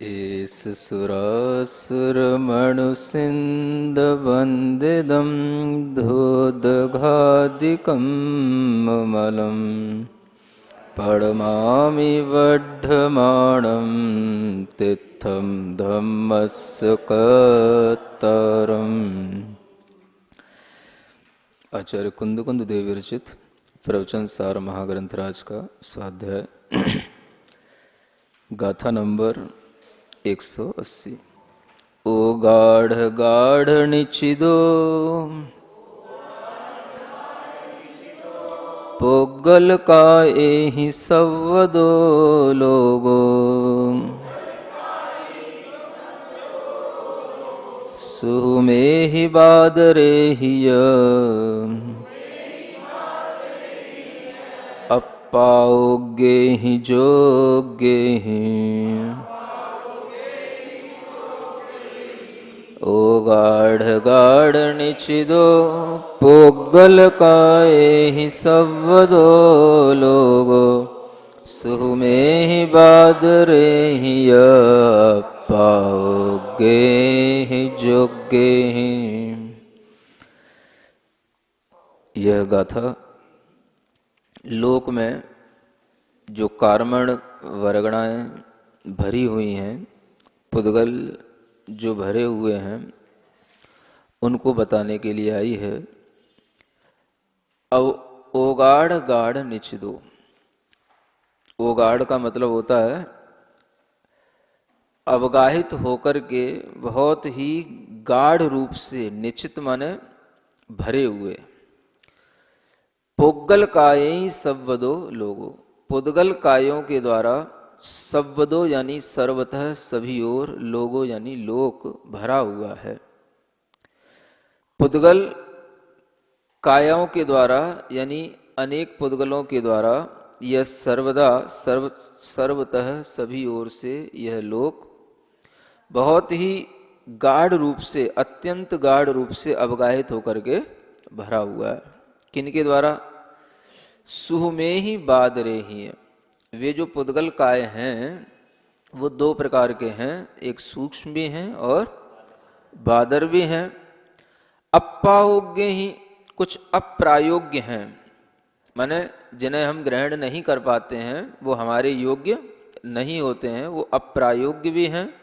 एष सुरासुरमणुसिन्धवन्दितं धोदघादिकं ममलं पडमामि वढ्ढमाणं तित्थं धम्मस्य कत्तरम्। आचार्य कुंद कुंद देव विरचित प्रवचन सार महाग्रंथराज का स्वाध्याय गाथा नंबर 180। ओ गाढ़ गाढ़ निचिदो पोगल का एहि सवदो लोगो सुमेहि बादरे हिय अप्पाओगे ही जोगे ही। ओ गाढ़ गाढ़ निचिदो पोगल काए ही सवदो लोगो सुमे ही बादरे ही पाओगे ही जोगे ही। यह गाथा लोक में जो कार्मण वर्गणाएं भरी हुई हैं, पुद्गल जो भरे हुए हैं, उनको बताने के लिए आई है। अब ओगाढ़ गाढ़ निचिदो, ओगाढ़ का मतलब होता है अवगाहित होकर के बहुत ही गाढ़ रूप से, निश्चित माने भरे हुए। पुद्गल काये सव्वदो लोगो, पुद्गल कायों के द्वारा सव्वदो यानी सर्वतः सभी ओर, लोगो यानी लोक भरा हुआ है। पुद्गल कायों के द्वारा यानी अनेक पुद्गलों के द्वारा यह सर्वदा सर्वतः सभी ओर से यह लोक बहुत ही गाढ़ रूप से, अत्यंत गाढ़ रूप से अवगाहित होकर के भरा हुआ है। किनके द्वारा? सुह में ही बादरे ही है। वे जो पुद्गल काय हैं वो दो प्रकार के हैं, एक सूक्ष्म भी हैं और बादर भी हैं। अप्पायोग्य ही, कुछ अप्रायोग्य हैं, माने जिन्हें हम ग्रहण नहीं कर पाते हैं, वो हमारे योग्य नहीं होते हैं, वो अप्रायोग्य भी हैं।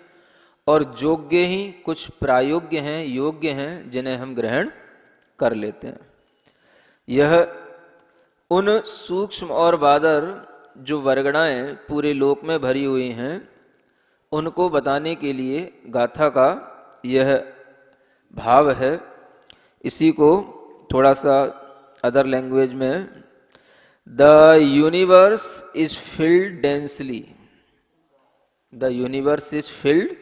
और योग्य ही, कुछ प्रायोग्य हैं, योग्य हैं, जिन्हें हम ग्रहण कर लेते हैं। यह उन सूक्ष्म और बादर जो वर्गणाएं पूरे लोक में भरी हुई हैं, उनको बताने के लिए गाथा का यह भाव है। इसी को थोड़ा सा अदर लैंग्वेज में, the universe is filled densely, the universe is filled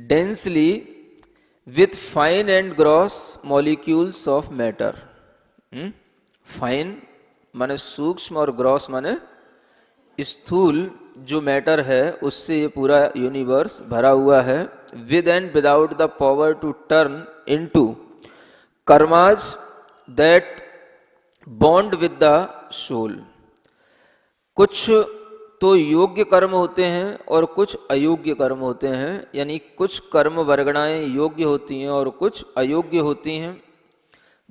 densely with fine and gross molecules of matter. Fine माने सूक्ष्म और ग्रॉस माने स्थूल जो मैटर है, उससे ये पूरा यूनिवर्स भरा हुआ है। With and without the power to turn into karmas that bond with the soul. कुछ तो योग्य कर्म होते हैं और कुछ अयोग्य कर्म होते हैं, यानी कुछ कर्म वर्गणाएं योग्य होती हैं और कुछ अयोग्य होती हैं।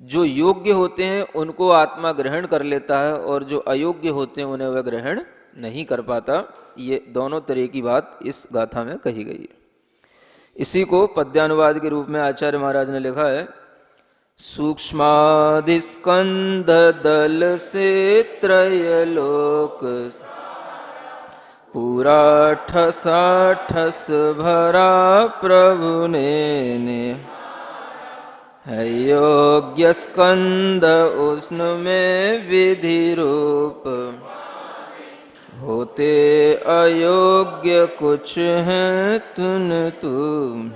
जो योग्य होते हैं उनको आत्मा ग्रहण कर लेता है और जो अयोग्य होते हैं उन्हें वह ग्रहण नहीं कर पाता। ये दोनों तरह की बात इस गाथा में कही गई है। इसी को पद्यानुवाद के रूप में आचार्य महाराज ने लिखा है। सूक्ष्मादिस्कंद दल से त्रयलोक पूरा ठसा ठस भरा प्रभु ने है योग्य स्कंद उष्ण में विधि रूप होते अयोग्य कुछ हैं तुन तुम।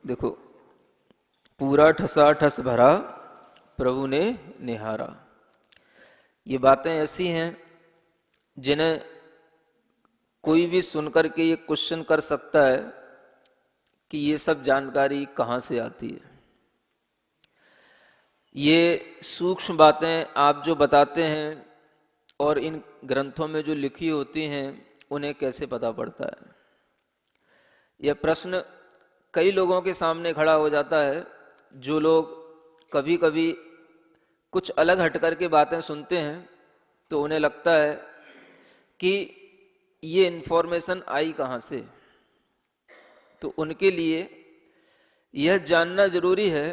देखो, पूरा ठसा ठस भरा प्रभु ने निहारा, ये बातें ऐसी हैं जिन्हें कोई भी सुनकर के ये क्वेश्चन कर सकता है कि ये सब जानकारी कहाँ से आती है। ये सूक्ष्म बातें आप जो बताते हैं और इन ग्रंथों में जो लिखी होती हैं, उन्हें कैसे पता पड़ता है? यह प्रश्न कई लोगों के सामने खड़ा हो जाता है। जो लोग कभी कभी कुछ अलग हट कर के बातें सुनते हैं तो उन्हें लगता है कि ये इन्फॉर्मेशन आई कहाँ से। तो उनके लिए यह जानना जरूरी है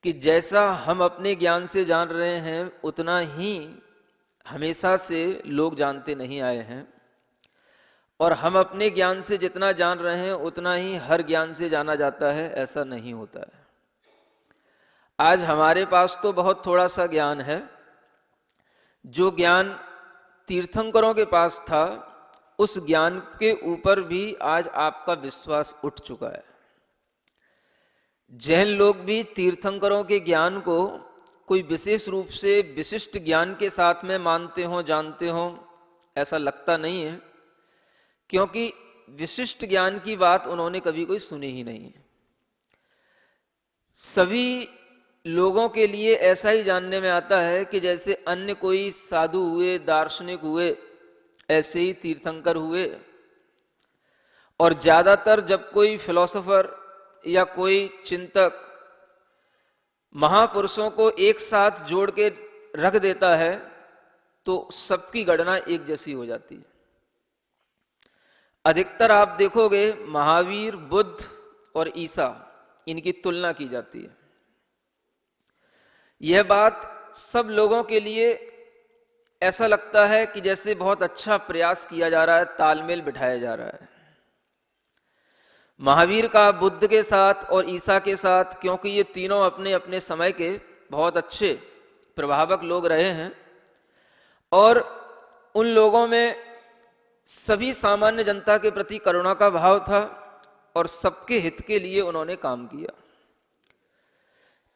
कि जैसा हम अपने ज्ञान से जान रहे हैं उतना ही हमेशा से लोग जानते नहीं आए हैं, और हम अपने ज्ञान से जितना जान रहे हैं उतना ही हर ज्ञान से जाना जाता है, ऐसा नहीं होता है। आज हमारे पास तो बहुत थोड़ा सा ज्ञान है। जो ज्ञान तीर्थंकरों के पास था उस ज्ञान के ऊपर भी आज आपका विश्वास उठ चुका है। जैन लोग भी तीर्थंकरों के ज्ञान को कोई विशेष रूप से विशिष्ट ज्ञान के साथ में मानते हो, जानते हो, ऐसा लगता नहीं है, क्योंकि विशिष्ट ज्ञान की बात उन्होंने कभी कोई सुनी ही नहीं है। सभी लोगों के लिए ऐसा ही जानने में आता है कि जैसे अन्य कोई साधु हुए, दार्शनिक हुए, ऐसे ही तीर्थंकर हुए। और ज्यादातर जब कोई फिलोसोफर या कोई चिंतक महापुरुषों को एक साथ जोड़ के रख देता है तो सबकी गणना एक जैसी हो जाती है। अधिकतर आप देखोगे महावीर, बुद्ध और ईसा, इनकी तुलना की जाती है। यह बात सब लोगों के लिए ऐसा लगता है कि जैसे बहुत अच्छा प्रयास किया जा रहा है, तालमेल बिठाया जा रहा है महावीर का बुद्ध के साथ और ईसा के साथ, क्योंकि ये तीनों अपने अपने समय के बहुत अच्छे प्रभावक लोग रहे हैं और उन लोगों में सभी सामान्य जनता के प्रति करुणा का भाव था और सबके हित के लिए उन्होंने काम किया।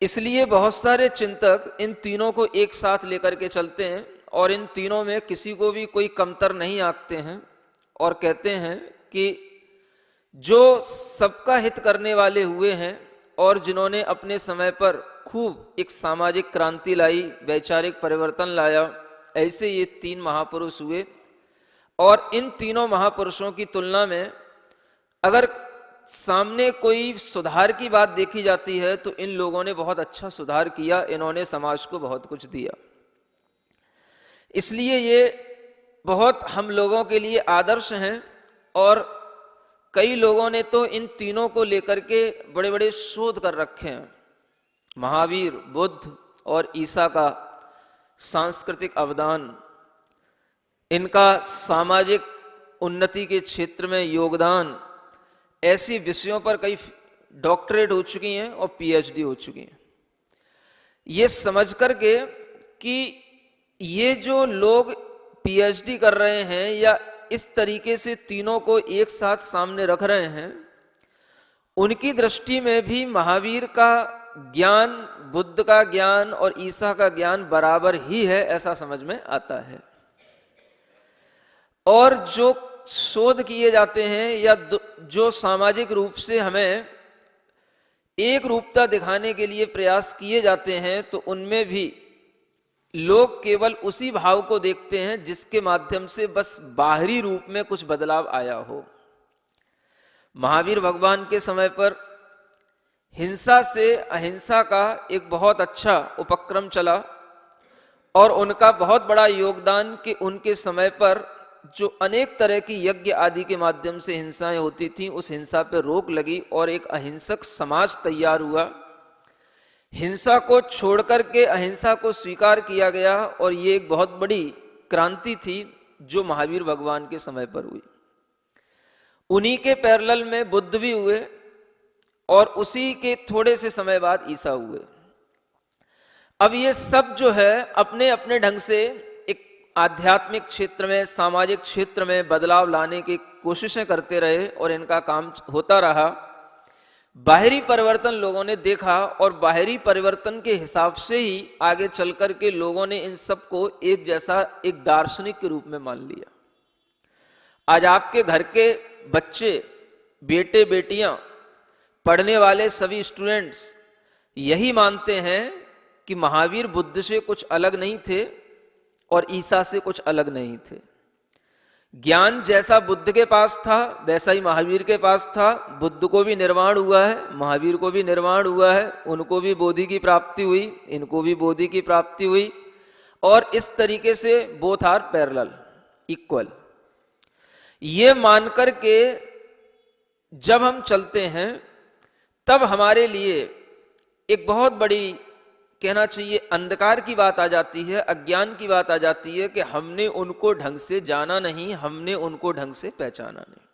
इसलिए बहुत सारे चिंतक इन तीनों को एक साथ लेकर के चलते हैं और इन तीनों में किसी को भी कोई कमतर नहीं आंकते हैं और कहते हैं कि जो सबका हित करने वाले हुए हैं और जिन्होंने अपने समय पर खूब एक सामाजिक क्रांति लाई, वैचारिक परिवर्तन लाया, ऐसे ये तीन महापुरुष हुए। और इन तीनों महापुरुषों की तुलना में अगर सामने कोई सुधार की बात देखी जाती है तो इन लोगों ने बहुत अच्छा सुधार किया, इन्होंने समाज को बहुत कुछ दिया। इसलिए ये बहुत हम लोगों के लिए आदर्श हैं और कई लोगों ने तो इन तीनों को लेकर के बड़े बड़े शोध कर रखे हैं। महावीर, बुद्ध और ईसा का सांस्कृतिक अवदान, इनका सामाजिक उन्नति के क्षेत्र में योगदान, ऐसी विषयों पर कई डॉक्टरेट हो चुकी हैं और पीएचडी हो चुकी हैं। ये समझ करके कि ये जो लोग पीएचडी कर रहे हैं या इस तरीके से तीनों को एक साथ सामने रख रहे हैं, उनकी दृष्टि में भी महावीर का ज्ञान, बुद्ध का ज्ञान और ईसा का ज्ञान बराबर ही है, ऐसा समझ में आता है। और जो शोध किए जाते हैं या जो सामाजिक रूप से हमें एक रूपता दिखाने के लिए प्रयास किए जाते हैं, तो उनमें भी लोग केवल उसी भाव को देखते हैं जिसके माध्यम से बस बाहरी रूप में कुछ बदलाव आया हो। महावीर भगवान के समय पर हिंसा से अहिंसा का एक बहुत अच्छा उपक्रम चला और उनका बहुत बड़ा योगदान कि उनके समय पर जो अनेक तरह की यज्ञ आदि के माध्यम से हिंसाएं होती थी, उस हिंसा पर रोक लगी और एक अहिंसक समाज तैयार हुआ। हिंसा को छोड़कर के अहिंसा को स्वीकार किया गया और ये एक बहुत बड़ी क्रांति थी जो महावीर भगवान के समय पर हुई। उन्हीं के पैरेलल में बुद्ध भी हुए और उसी के थोड़े से समय बाद ईसा हुए। अब ये सब जो है अपने अपने ढंग से एक आध्यात्मिक क्षेत्र में, सामाजिक क्षेत्र में बदलाव लाने की कोशिशें करते रहे और इनका काम होता रहा। बाहरी परिवर्तन लोगों ने देखा और बाहरी परिवर्तन के हिसाब से ही आगे चलकर के लोगों ने इन सब को एक जैसा, एक दार्शनिक के रूप में मान लिया। आज आपके घर के बच्चे, बेटे बेटियां, पढ़ने वाले सभी स्टूडेंट्स यही मानते हैं कि महावीर बुद्ध से कुछ अलग नहीं थे और ईसा से कुछ अलग नहीं थे। ज्ञान जैसा बुद्ध के पास था वैसा ही महावीर के पास था। बुद्ध को भी निर्वाण हुआ है, महावीर को भी निर्वाण हुआ है, उनको भी बोधि की प्राप्ति हुई, इनको भी बोधि की प्राप्ति हुई। और इस तरीके से बोथ आर पैरेलल, इक्वल। ये मान करके जब हम चलते हैं तब हमारे लिए एक बहुत बड़ी, कहना चाहिए अंधकार की बात आ जाती है, अज्ञान की बात आ जाती है कि हमने उनको ढंग से जाना नहीं, हमने उनको ढंग से पहचाना नहीं।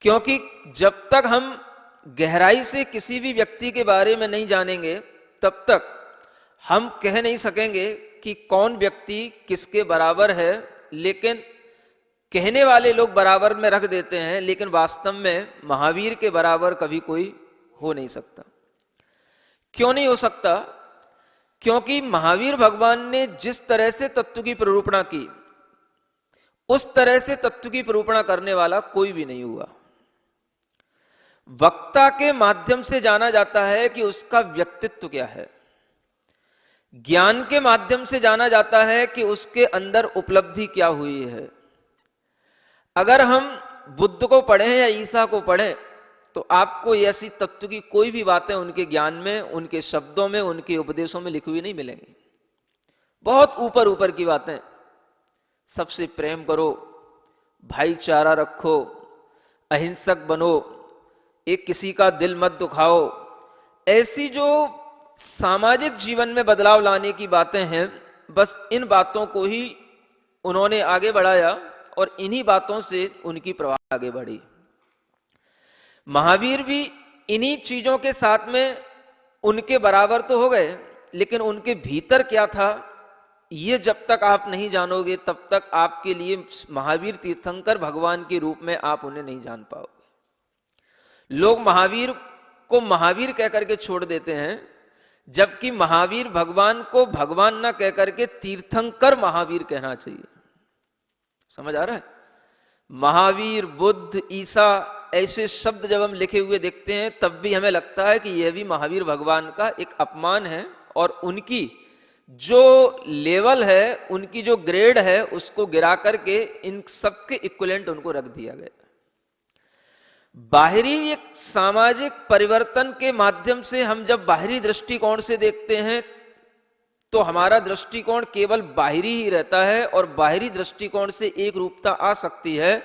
क्योंकि जब तक हम गहराई से किसी भी व्यक्ति के बारे में नहीं जानेंगे तब तक हम कह नहीं सकेंगे कि कौन व्यक्ति किसके बराबर है। लेकिन कहने वाले लोग बराबर में रख देते हैं, लेकिन वास्तव में महावीर के बराबर कभी कोई हो नहीं सकता। क्यों नहीं हो सकता? क्योंकि महावीर भगवान ने जिस तरह से तत्व की प्ररूपणा की, उस तरह से तत्व की प्ररूपणा करने वाला कोई भी नहीं हुआ। वक्ता के माध्यम से जाना जाता है कि उसका व्यक्तित्व क्या है, ज्ञान के माध्यम से जाना जाता है कि उसके अंदर उपलब्धि क्या हुई है। अगर हम बुद्ध को पढ़ें या ईसा को पढ़ें तो आपको ऐसी तत्व की कोई भी बातें उनके ज्ञान में, उनके शब्दों में, उनके उपदेशों में लिखी हुई नहीं मिलेंगी। बहुत ऊपर ऊपर की बातें, सबसे प्रेम करो, भाईचारा रखो, अहिंसक बनो, एक किसी का दिल मत दुखाओ, ऐसी जो सामाजिक जीवन में बदलाव लाने की बातें हैं, बस इन बातों को ही उन्होंने आगे बढ़ाया और इन्हीं बातों से उनकी प्रवाह आगे बढ़ी। महावीर भी इन्हीं चीजों के साथ में उनके बराबर तो हो गए, लेकिन उनके भीतर क्या था ये जब तक आप नहीं जानोगे तब तक आपके लिए महावीर तीर्थंकर भगवान के रूप में आप उन्हें नहीं जान पाओगे। लोग महावीर को महावीर कह करके छोड़ देते हैं, जबकि महावीर भगवान को भगवान ना कह करके तीर्थंकर महावीर कहना चाहिए। समझ आ रहा है? महावीर, बुद्ध, ईसा ऐसे शब्द जब हम लिखे हुए देखते हैं तब भी हमें लगता है कि यह भी महावीर भगवान का एक अपमान है और उनकी जो लेवल है, उनकी जो ग्रेड है, उसको गिरा करके इन सबके इक्विवेलेंट उनको रख दिया गया। बाहरी एक सामाजिक परिवर्तन के माध्यम से हम जब बाहरी दृष्टिकोण से देखते हैं तो हमारा दृष्टिकोण केवल बाहरी ही रहता है और बाहरी दृष्टिकोण से एक रूपता आ सकती है,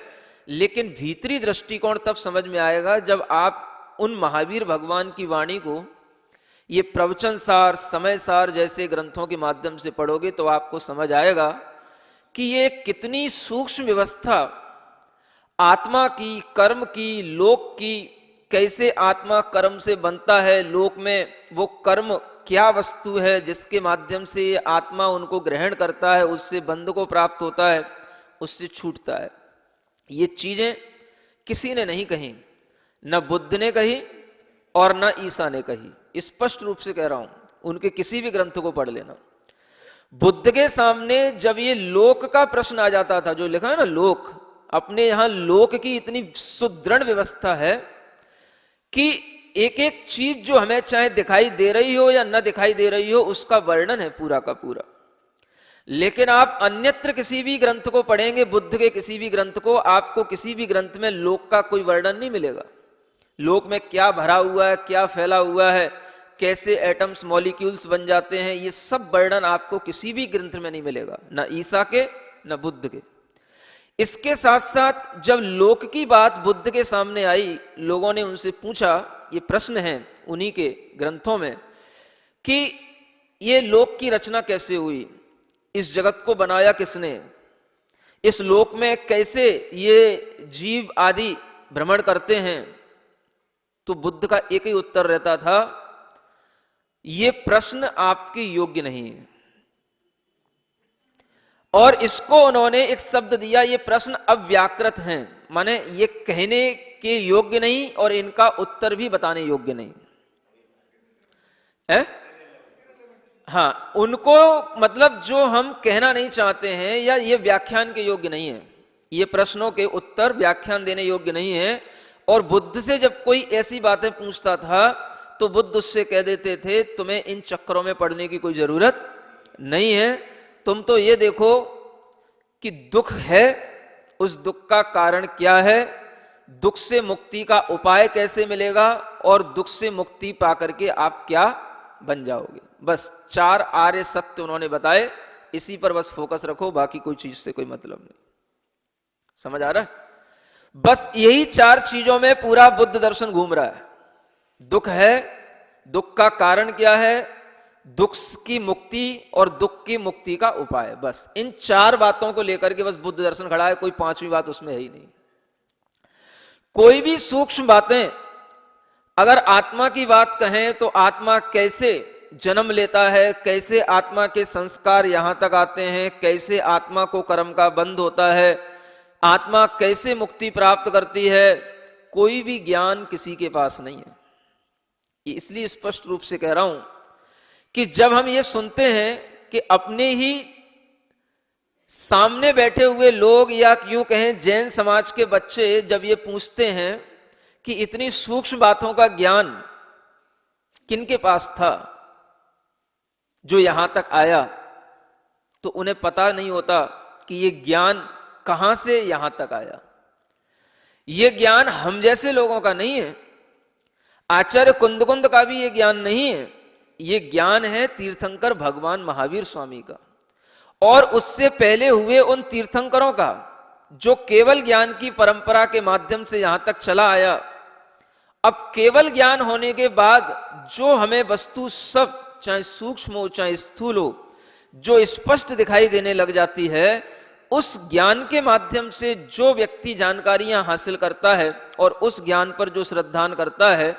लेकिन भीतरी दृष्टिकोण तब समझ में आएगा जब आप उन महावीर भगवान की वाणी को ये प्रवचन सार, समय सार जैसे ग्रंथों के माध्यम से पढ़ोगे तो आपको समझ आएगा कि ये कितनी सूक्ष्म व्यवस्था आत्मा की, कर्म की, लोक की, कैसे आत्मा कर्म से बनता है, लोक में वो कर्म क्या वस्तु है जिसके माध्यम से ये आत्मा उनको ग्रहण करता है, उससे बंध को प्राप्त होता है, उससे छूटता है। ये चीजें किसी ने नहीं कही, न बुद्ध ने कही और न ईसा ने कही। स्पष्ट रूप से कह रहा हूं, उनके किसी भी ग्रंथ को पढ़ लेना। बुद्ध के सामने जब ये लोक का प्रश्न आ जाता था, जो लिखा है ना लोक, अपने यहां लोक की इतनी सुदृढ़ व्यवस्था है कि एक एक चीज जो हमें चाहे दिखाई दे रही हो या न दिखाई दे रही हो उसका वर्णन है पूरा का पूरा। लेकिन आप अन्यत्र किसी भी ग्रंथ को पढ़ेंगे, बुद्ध के किसी भी ग्रंथ को, आपको किसी भी ग्रंथ में लोक का कोई वर्णन नहीं मिलेगा। लोक में क्या भरा हुआ है, क्या फैला हुआ है, कैसे एटम्स, मॉलिक्यूल्स बन जाते हैं, ये सब वर्णन आपको किसी भी ग्रंथ में नहीं मिलेगा, न ईसा के न बुद्ध के। इसके साथ साथ जब लोक की बात बुद्ध के सामने आई, लोगों ने उनसे पूछा, ये प्रश्न है उन्हीं के ग्रंथों में, कि ये लोक की रचना कैसे हुई, इस जगत को बनाया किसने, इस लोक में कैसे ये जीव आदि भ्रमण करते हैं। तो बुद्ध का एक ही उत्तर रहता था, ये प्रश्न आपके योग्य नहीं है। और इसको उन्होंने एक शब्द दिया, ये प्रश्न अव्याकृत हैं, माने ये कहने के योग्य नहीं और इनका उत्तर भी बताने योग्य नहीं है। हाँ, उनको मतलब जो हम कहना नहीं चाहते हैं या ये व्याख्यान के योग्य नहीं है, ये प्रश्नों के उत्तर व्याख्यान देने योग्य नहीं है। और बुद्ध से जब कोई ऐसी बातें पूछता था तो बुद्ध उससे कह देते थे, तुम्हें इन चक्करों में पड़ने की कोई जरूरत नहीं है, तुम तो ये देखो कि दुख है, उस दुख का कारण क्या है, दुख से मुक्ति का उपाय कैसे मिलेगा, और दुख से मुक्ति पाकर के आप क्या बन जाओगे। बस 4 आर्य सत्य उन्होंने बताए, इसी पर बस फोकस रखो, बाकी कोई चीज से कोई मतलब नहीं। समझ आ रहा है? बस यही 4 चीजों में पूरा बुद्ध दर्शन घूम रहा है। दुख है, दुख का कारण क्या है, दुख की मुक्ति और दुख की मुक्ति का उपाय। बस इन 4 बातों को लेकर के बस बुद्ध दर्शन खड़ा है, कोई 5वीं बात उसमें है ही नहीं। कोई भी सूक्ष्म बातें अगर आत्मा की बात कहें तो आत्मा कैसे जन्म लेता है, कैसे आत्मा के संस्कार यहां तक आते हैं, कैसे आत्मा को कर्म का बंध होता है, आत्मा कैसे मुक्ति प्राप्त करती है, कोई भी ज्ञान किसी के पास नहीं है। ये इसलिए स्पष्ट रूप से कह रहा हूं कि जब हम ये सुनते हैं कि अपने ही सामने बैठे हुए लोग या यूं कहें जैन समाज के बच्चे जब ये पूछते हैं कि इतनी सूक्ष्म बातों का ज्ञान किनके पास था जो यहां तक आया, तो उन्हें पता नहीं होता कि ये ज्ञान कहां से यहां तक आया। ये ज्ञान हम जैसे लोगों का नहीं है, आचार्य कुंदकुंद का भी ये ज्ञान नहीं है। ये ज्ञान है तीर्थंकर भगवान महावीर स्वामी का, और उससे पहले हुए उन तीर्थंकरों का जो केवल ज्ञान की परंपरा के माध्यम से यहां तक चला आया। अब केवल ज्ञान होने के बाद जो हमें वस्तु सब, चाहे सूक्ष्म हो चाहे स्थूल हो, जो स्पष्ट दिखाई देने लग जाती है, उस ज्ञान के माध्यम से जो व्यक्ति जानकारियां हासिल करता है और उस ज्ञान पर जो श्रद्धान करता है,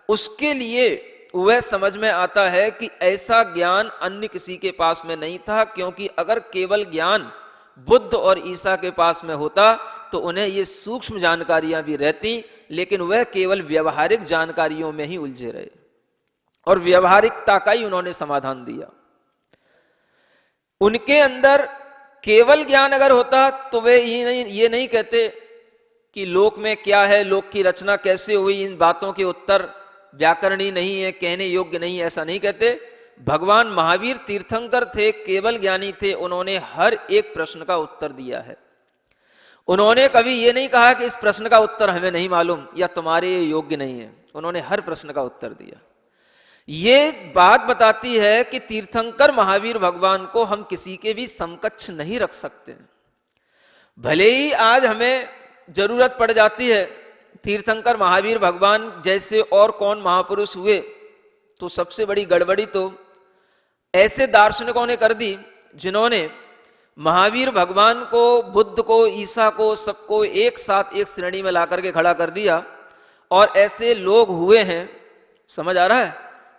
उसके लिए वह समझ में आता है कि ऐसा ज्ञान अन्य किसी के पास में नहीं था। क्योंकि अगर केवल ज्ञान बुद्ध और ईसा के पास में होता तो उन्हें ये सूक्ष्म जानकारियां भी रहती, लेकिन वह केवल व्यवहारिक जानकारियों में ही उलझे रहे और व्यवहारिकता का ही उन्होंने समाधान दिया। उनके अंदर केवल ज्ञान अगर होता तो वे ये नहीं कहते कि लोक में क्या है, लोक की रचना कैसे हुई, इन बातों के उत्तर व्याकरणी नहीं है, कहने योग्य नहीं है, ऐसा नहीं कहते। भगवान महावीर तीर्थंकर थे, केवल ज्ञानी थे, उन्होंने हर एक प्रश्न का उत्तर दिया है। उन्होंने कभी ये नहीं कहा कि इस प्रश्न का उत्तर हमें नहीं मालूम या तुम्हारे योग्य नहीं है। उन्होंने हर प्रश्न का उत्तर दिया। ये बात बताती है कि तीर्थंकर महावीर भगवान को हम किसी के भी समकक्ष नहीं रख सकते। भले ही आज हमें जरूरत पड़ जाती है, तीर्थंकर महावीर भगवान जैसे और कौन महापुरुष हुए, तो सबसे बड़ी गड़बड़ी तो ऐसे दार्शनिकों ने कर दी जिन्होंने महावीर भगवान को, बुद्ध को, ईसा को, सबको एक साथ एक श्रेणी में ला करके खड़ा कर दिया। और ऐसे लोग हुए हैं, समझ आ रहा है,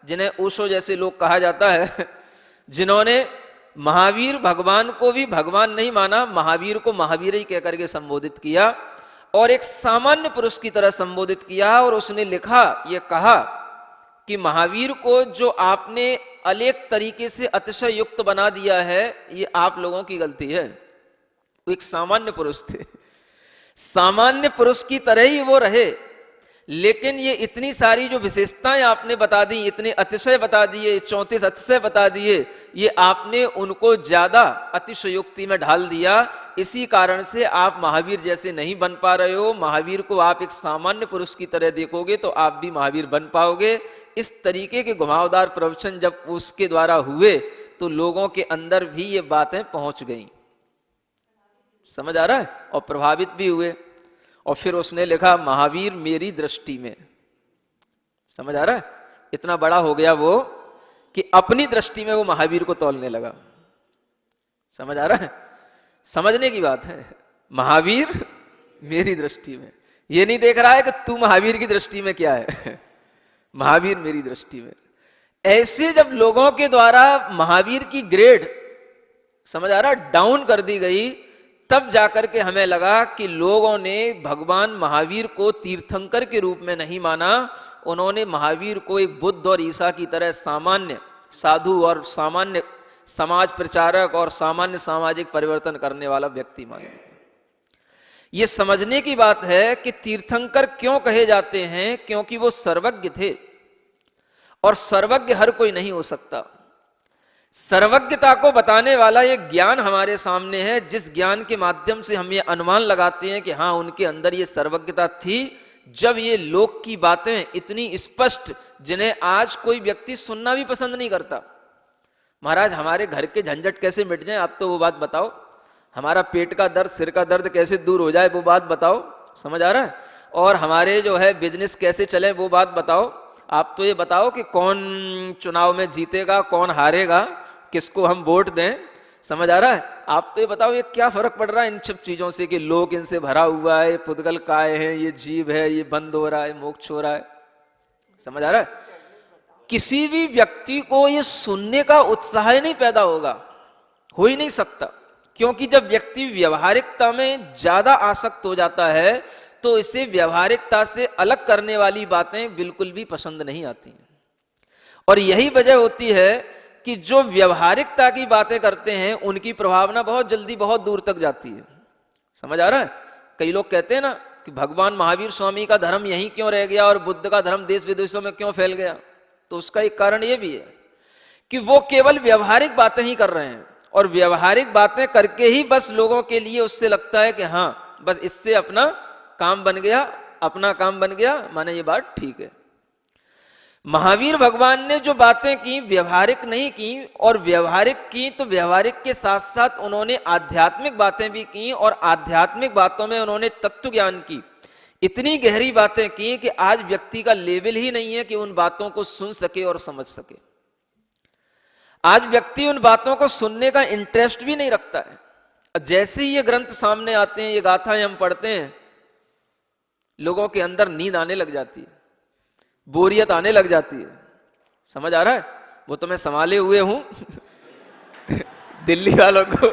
जिन्हें ओशो जैसे लोग कहा जाता है, जिन्होंने महावीर भगवान को भी भगवान नहीं माना, महावीर को महावीर ही कहकर के संबोधित किया और एक सामान्य पुरुष की तरह संबोधित किया। और उसने लिखा, ये कहा कि महावीर को जो आपने अनेक तरीके से अतिशय युक्त बना दिया है, ये आप लोगों की गलती है। वो एक सामान्य पुरुष थे, सामान्य पुरुष की तरह ही वो रहे, लेकिन ये इतनी सारी जो विशेषताएं आपने बता दी, इतने अतिशय बता दिए, 34 अतिशय बता दिए, ये आपने उनको ज्यादा अतिशयोक्ति में ढाल दिया। इसी कारण से आप महावीर जैसे नहीं बन पा रहे हो। महावीर को आप एक सामान्य पुरुष की तरह देखोगे तो आप भी महावीर बन पाओगे। इस तरीके के घुमावदार प्रवचन जब उसके द्वारा हुए तो लोगों के अंदर भी ये बातें पहुंच गईं। समझ आ रहा है? और प्रभावित भी हुए। और फिर उसने लिखा, महावीर मेरी दृष्टि में। समझ आ रहा है? इतना बड़ा हो गया वो कि अपनी दृष्टि में वो महावीर को तौलने लगा। समझ आ रहा है? समझने की बात है। महावीर मेरी दृष्टि में, ये नहीं देख रहा है कि तू महावीर की दृष्टि में क्या है। महावीर मेरी दृष्टि में। ऐसे जब लोगों के द्वारा महावीर की ग्रेड, समझ आ रहा, डाउन कर दी गई, तब जाकर के हमें लगा कि लोगों ने भगवान महावीर को तीर्थंकर के रूप में नहीं माना। उन्होंने महावीर को एक बुद्ध और ईसा की तरह सामान्य साधु और सामान्य समाज प्रचारक और सामान्य सामाजिक परिवर्तन करने वाला व्यक्ति माना। यह समझने की बात है कि तीर्थंकर क्यों कहे जाते हैं, क्योंकि वो सर्वज्ञ थे, और सर्वज्ञ हर कोई नहीं हो सकता। सर्वज्ञता को बताने वाला ये ज्ञान हमारे सामने है, जिस ज्ञान के माध्यम से हम ये अनुमान लगाते हैं कि हाँ उनके अंदर ये सर्वज्ञता थी, जब ये लोक की बातें इतनी स्पष्ट, जिन्हें आज कोई व्यक्ति सुनना भी पसंद नहीं करता। महाराज हमारे घर के झंझट कैसे मिट जाए, आप तो वो बात बताओ। हमारा पेट का दर्द, सिर का दर्द कैसे दूर हो जाए, वो बात बताओ। समझ आ रहा है? और हमारे जो है बिजनेस कैसे चले, वो बात बताओ। आप तो ये बताओ कि कौन चुनाव में जीतेगा, कौन हारेगा, किसको हम वोट दें। समझ आ रहा है? आप तो ये बताओ ये क्या फर्क पड़ रहा है इन सब चीजों से कि लोक इनसे भरा हुआ है, पुद्गल काय है, ये जीव है, ये बंद हो रहा है, मोक्ष हो रहा है। समझ आ रहा है? किसी भी व्यक्ति को ये सुनने का उत्साह ही नहीं पैदा होगा, हो ही नहीं सकता। क्योंकि जब व्यक्ति व्यवहारिकता में ज्यादा आसक्त हो जाता है तो इसे व्यवहारिकता से अलग करने वाली बातें बिल्कुल भी पसंद नहीं आती। और यही वजह होती है कि जो व्यवहारिकता की बातें करते हैं उनकी प्रभावना बहुत जल्दी बहुत दूर तक जाती है। समझ आ रहा है? कई लोग कहते हैं ना कि भगवान महावीर स्वामी का धर्म यहीं क्यों रह गया और बुद्ध का धर्म देश विदेशों में क्यों फैल गया। तो उसका एक कारण यह भी है कि वो केवल व्यवहारिक बातें ही कर रहे हैं, और व्यवहारिक बातें करके ही बस लोगों के लिए उससे लगता है कि हाँ बस इससे अपना काम बन गया, अपना काम बन गया, माने ये बात ठीक है। महावीर भगवान ने जो बातें की व्यवहारिक नहीं की, और व्यवहारिक की तो व्यवहारिक के साथ साथ उन्होंने आध्यात्मिक बातें भी की, और आध्यात्मिक बातों में उन्होंने तत्व ज्ञान की इतनी गहरी बातें की कि आज व्यक्ति का लेवल ही नहीं है कि उन बातों को सुन सके और समझ सके। आज व्यक्ति उन बातों को सुनने का इंटरेस्ट भी नहीं रखता है। जैसे ही ये ग्रंथ सामने आते हैं, ये गाथाएं हम पढ़ते हैं, लोगों के अंदर नींद आने लग जाती है, बोरियत आने लग जाती है। समझ आ रहा है? वो तो मैं संभाले हुए हूं दिल्ली वालों को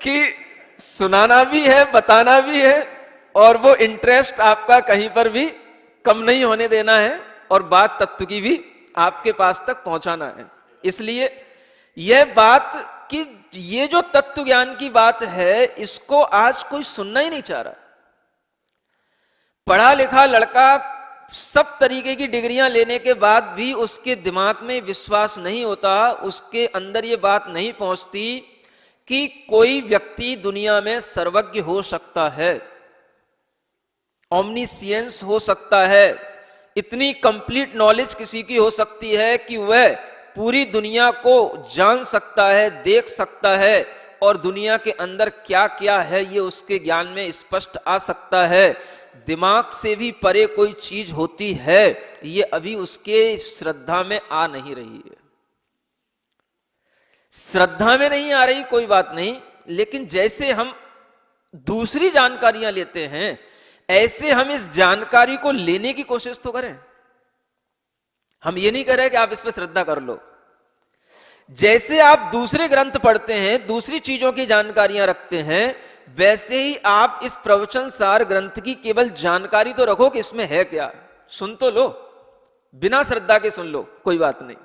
कि सुनाना भी है, बताना भी है, और वो इंटरेस्ट आपका कहीं पर भी कम नहीं होने देना है, और बात तत्व की भी आपके पास तक पहुंचाना है। इसलिए यह बात कि ये जो तत्व ज्ञान की बात है, इसको आज कोई सुनना ही नहीं चाह रहा। पढ़ा लिखा लड़का सब तरीके की डिग्रियां लेने के बाद भी उसके दिमाग में विश्वास नहीं होता, उसके अंदर ये बात नहीं पहुंचती कि कोई व्यक्ति दुनिया में सर्वज्ञ हो सकता है, ओमनीसियंस हो सकता है, इतनी कंप्लीट नॉलेज किसी की हो सकती है कि वह पूरी दुनिया को जान सकता है, देख सकता है, और दुनिया के अंदर क्या क्या है ये उसके ज्ञान में स्पष्ट आ सकता है। दिमाग से भी परे कोई चीज होती है, ये अभी उसके श्रद्धा में आ नहीं रही है। श्रद्धा में नहीं आ रही कोई बात नहीं, लेकिन जैसे हम दूसरी जानकारियां लेते हैं, ऐसे हम इस जानकारी को लेने की कोशिश तो करें। हम ये नहीं कह रहे कि आप इस पर श्रद्धा कर लो। जैसे आप दूसरे ग्रंथ पढ़ते हैं, दूसरी चीजों की जानकारियां रखते हैं, वैसे ही आप इस प्रवचन सार ग्रंथ की केवल जानकारी तो रखो कि इसमें है क्या। सुन तो लो, बिना श्रद्धा के सुन लो, कोई बात नहीं,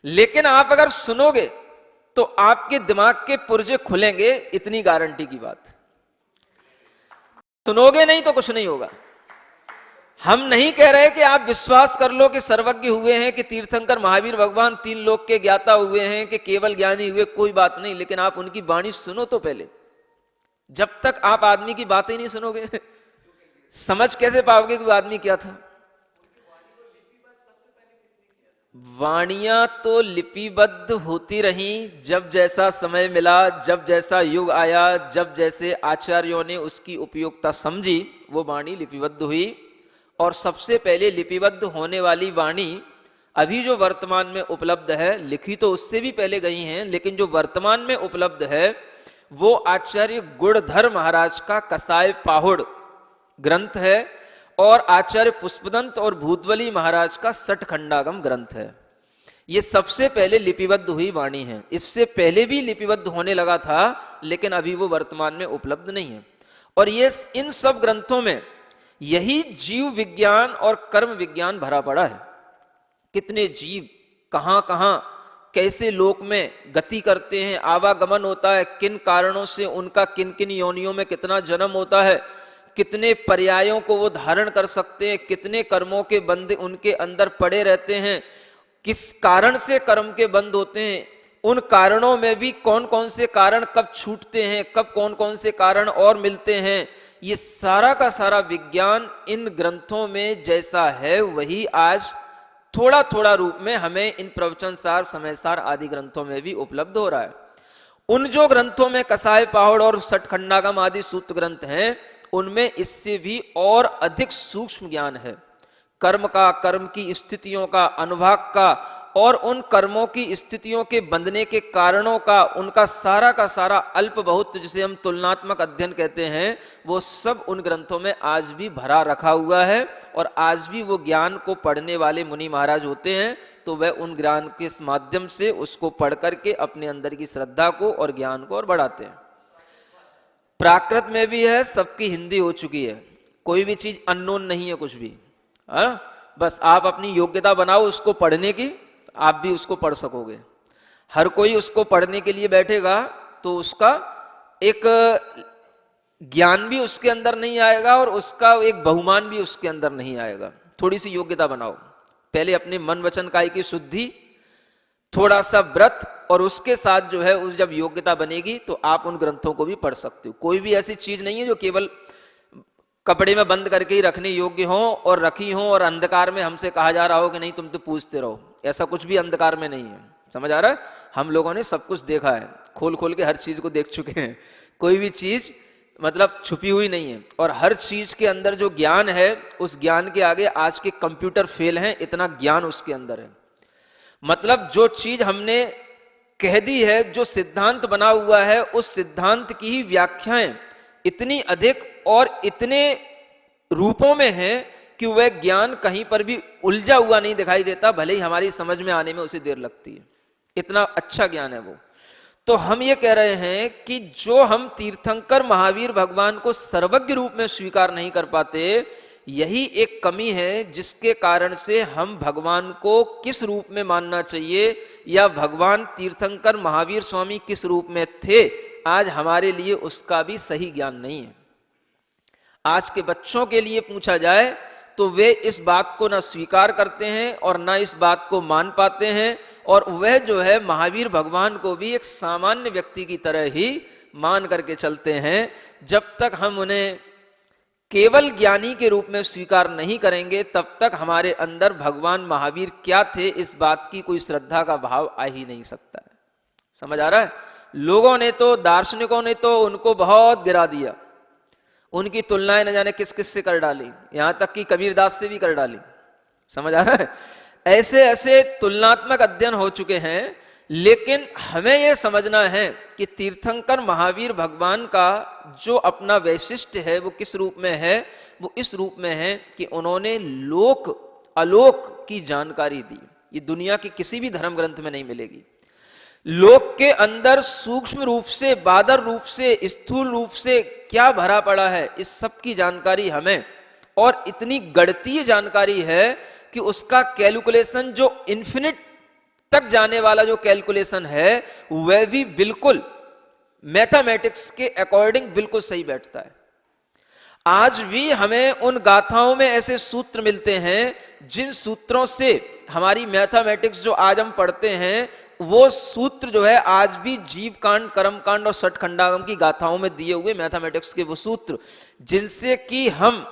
लेकिन आप अगर सुनोगे तो आपके दिमाग के पुर्जे खुलेंगे, इतनी गारंटी की बात। सुनोगे नहीं तो कुछ नहीं होगा। हम नहीं कह रहे कि आप विश्वास कर लो कि सर्वज्ञ हुए हैं, कि तीर्थंकर महावीर भगवान 3 लोक के ज्ञाता हुए हैं, कि केवल ज्ञानी हुए, कोई बात नहीं, लेकिन आप उनकी वाणी सुनो तो पहले। जब तक आप आदमी की बातें ही नहीं सुनोगे, समझ कैसे पाओगे कि वो आदमी क्या था। वाणियां तो लिपिबद्ध होती रही, जब जैसा समय मिला, जब जैसा युग आया, जब जैसे आचार्यों ने उसकी उपयोगिता समझी, वो वाणी लिपिबद्ध हुई। और सबसे पहले लिपिबद्ध होने वाली वाणी अभी जो वर्तमान में उपलब्ध है, लिखी तो उससे भी पहले गई हैं, लेकिन जो वर्तमान में उपलब्ध है वो आचार्य गुणधर महाराज का कसाय पाहुड़ ग्रंथ है, और आचार्य पुष्पदंत और भूतवली महाराज का सठखंडागम ग्रंथ है। ये सबसे पहले लिपिबद्ध हुई वाणी है। इससे पहले भी लिपिबद्ध होने लगा था, लेकिन अभी वो वर्तमान में उपलब्ध नहीं है। और ये इन सब ग्रंथों में यही जीव विज्ञान और कर्म विज्ञान भरा पड़ा है। कितने जीव कहां कहां कैसे लोक में गति करते हैं, आवागमन होता है, किन कारणों से उनका किन किन योनियों में कितना जन्म होता है, कितने पर्यायों को वो धारण कर सकते हैं, कितने कर्मों के बंधे उनके अंदर पड़े रहते हैं। किस कारण से कर्म के बंद होते हैं, उन कारणों में भी कौन कौन से कारण कब छूटते हैं, कब कौन कौन से कारण और मिलते हैं, ये सारा का सारा विज्ञान इन ग्रंथों में जैसा है वही आज थोड़ा थोड़ा रूप में हमें इन प्रवचन सार, समय सार आदि ग्रंथों में भी उपलब्ध हो रहा है। उन जो ग्रंथों में कसाय पहाड़ और सठखंडागम आदि सूत्र ग्रंथ हैं, उनमें इससे भी और अधिक सूक्ष्म ज्ञान है, कर्म का, कर्म की स्थितियों का, अनुभाग का, और उन कर्मों की स्थितियों के बंधने के कारणों का, उनका सारा का सारा अल्प बहुत जिसे हम तुलनात्मक अध्ययन कहते हैं, वो सब उन ग्रंथों में आज भी भरा रखा हुआ है। और आज भी वो ज्ञान को पढ़ने वाले मुनि महाराज होते हैं तो वह उन ज्ञान के माध्यम से उसको पढ़ करके अपने अंदर की श्रद्धा को और ज्ञान को और बढ़ाते हैं। प्राकृत में भी है, सबकी हिंदी हो चुकी है, कोई भी चीज अननोन नहीं है कुछ भी, बस आप अपनी योग्यता बनाओ उसको पढ़ने की, आप भी उसको पढ़ सकोगे। हर कोई उसको पढ़ने के लिए बैठेगा तो उसका एक ज्ञान भी उसके अंदर नहीं आएगा और उसका एक बहुमान भी उसके अंदर नहीं आएगा। थोड़ी सी योग्यता बनाओ, पहले अपने मन वचन काया की शुद्धि, थोड़ा सा व्रत, और उसके साथ जो है उस जब योग्यता बनेगी तो आप उन ग्रंथों को भी पढ़ सकते हो। कोई भी ऐसी चीज नहीं है जो केवल कपड़े में बंद करके ही रखने योग्य हो और रखी हो और अंधकार में हमसे कहा जा रहा हो कि नहीं तुम तो पूछते रहो, ऐसा कुछ भी अंधकार में नहीं है। समझ आ रहा है? हम लोगों ने सब कुछ देखा है, खोल खोल के हर चीज को देख चुके हैं, कोई भी चीज मतलब छुपी हुई नहीं है। और हर चीज के अंदर जो ज्ञान है उस ज्ञान के आगे आज के कंप्यूटर फेल हैं, इतना ज्ञान उसके अंदर है। मतलब जो चीज हमने कह दी है, जो सिद्धांत बना हुआ है, उस सिद्धांत की ही व्याख्याएं इतनी अधिक और इतने रूपों में है कि वह ज्ञान कहीं पर भी उलझा हुआ नहीं दिखाई देता, भले ही हमारी समझ में आने में उसे देर लगती है, इतना अच्छा ज्ञान है वो। तो हम ये कह रहे हैं कि जो हम तीर्थंकर महावीर भगवान को सर्वज्ञ रूप में स्वीकार नहीं कर पाते, यही एक कमी है जिसके कारण से हम भगवान को किस रूप में मानना चाहिए या भगवान तीर्थंकर महावीर स्वामी किस रूप में थे, आज हमारे लिए उसका भी सही ज्ञान नहीं है। आज के बच्चों के लिए पूछा जाए तो वे इस बात को ना स्वीकार करते हैं और ना इस बात को मान पाते हैं, और वह जो है महावीर भगवान को भी एक सामान्य व्यक्ति की तरह ही मान करके चलते हैं। जब तक हम उन्हें केवल ज्ञानी के रूप में स्वीकार नहीं करेंगे तब तक हमारे अंदर भगवान महावीर क्या थे इस बात की कोई श्रद्धा का भाव आ ही नहीं सकता है। समझ आ रहा है? लोगों ने तो, दार्शनिकों ने तो उनको बहुत गिरा दिया, उनकी तुलनाएं न जाने किस किस से कर डाली, यहां तक कि कबीरदास से भी कर डाली। समझ आ रहा है? ऐसे ऐसे तुलनात्मक अध्ययन हो चुके हैं, लेकिन हमें यह समझना है कि तीर्थंकर महावीर भगवान का जो अपना वैशिष्ट्य है वो किस रूप में है, वो इस रूप में है कि उन्होंने लोक अलोक की जानकारी दी। ये दुनिया के किसी भी धर्म ग्रंथ में नहीं मिलेगी। लोक के अंदर सूक्ष्म रूप से, बादर रूप से, स्थूल रूप से क्या भरा पड़ा है, इस सब की जानकारी हमें, और इतनी गणितीय जानकारी है कि उसका कैलकुलेशन जो इन्फिनिट तक जाने वाला जो कैलकुलेशन है वह भी बिल्कुल मैथमेटिक्स के अकॉर्डिंग बिल्कुल सही बैठता है। आज भी हमें उन गाथाओं में ऐसे सूत्र मिलते हैं जिन सूत्रों से हमारी मैथमेटिक्स जो आज हम पढ़ते हैं, वो सूत्र जो है आज भी जीव कांड, कर्म कांड और सठखंडागम की गाथाओं में दिए हुए मैथमेटिक्स के वो सूत्र, जिनसे कि हम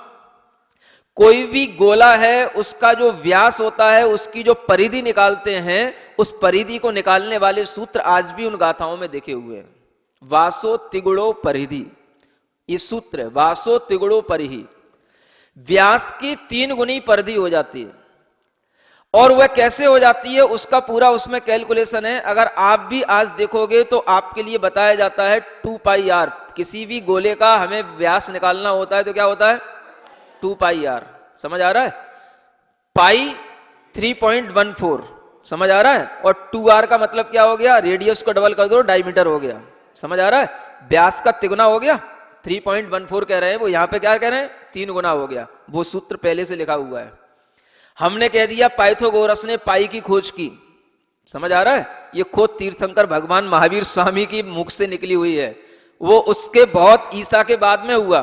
कोई भी गोला है उसका जो व्यास होता है उसकी जो परिधि निकालते हैं, उस परिधि को निकालने वाले सूत्र आज भी उन गाथाओं में देखे हुए हैं। वासो तिगुड़ो परिधि, ये सूत्र है, वासो तिगुड़ो परिधि, व्यास की 3 गुनी परिधि हो जाती है। और वह कैसे हो जाती है उसका पूरा उसमें कैलकुलेशन है। अगर आप भी आज देखोगे तो आपके लिए बताया जाता है 2 पाई आर, किसी भी गोले का हमें व्यास निकालना होता है तो क्या होता है 2 पाई आर। समझ आ रहा है? पाई 3.14, समझ आ रहा है? और 2r का मतलब क्या हो गया, रेडियस को डबल कर दो डायमीटर हो गया। समझ आ रहा है? व्यास का तिगुना हो गया, 3.14 कह रहे हैं, वो यहां पे क्या कह रहे हैं 3 गुना हो गया। वो सूत्र पहले से लिखा हुआ है। हमने कह दिया पाइथागोरस ने पाई की खोज की। समझ आ रहा है? ये खोज तीर्थंकर भगवान महावीर स्वामी की मुख से निकली हुई है। वो उसके बहुत ईसा के बाद में हुआ।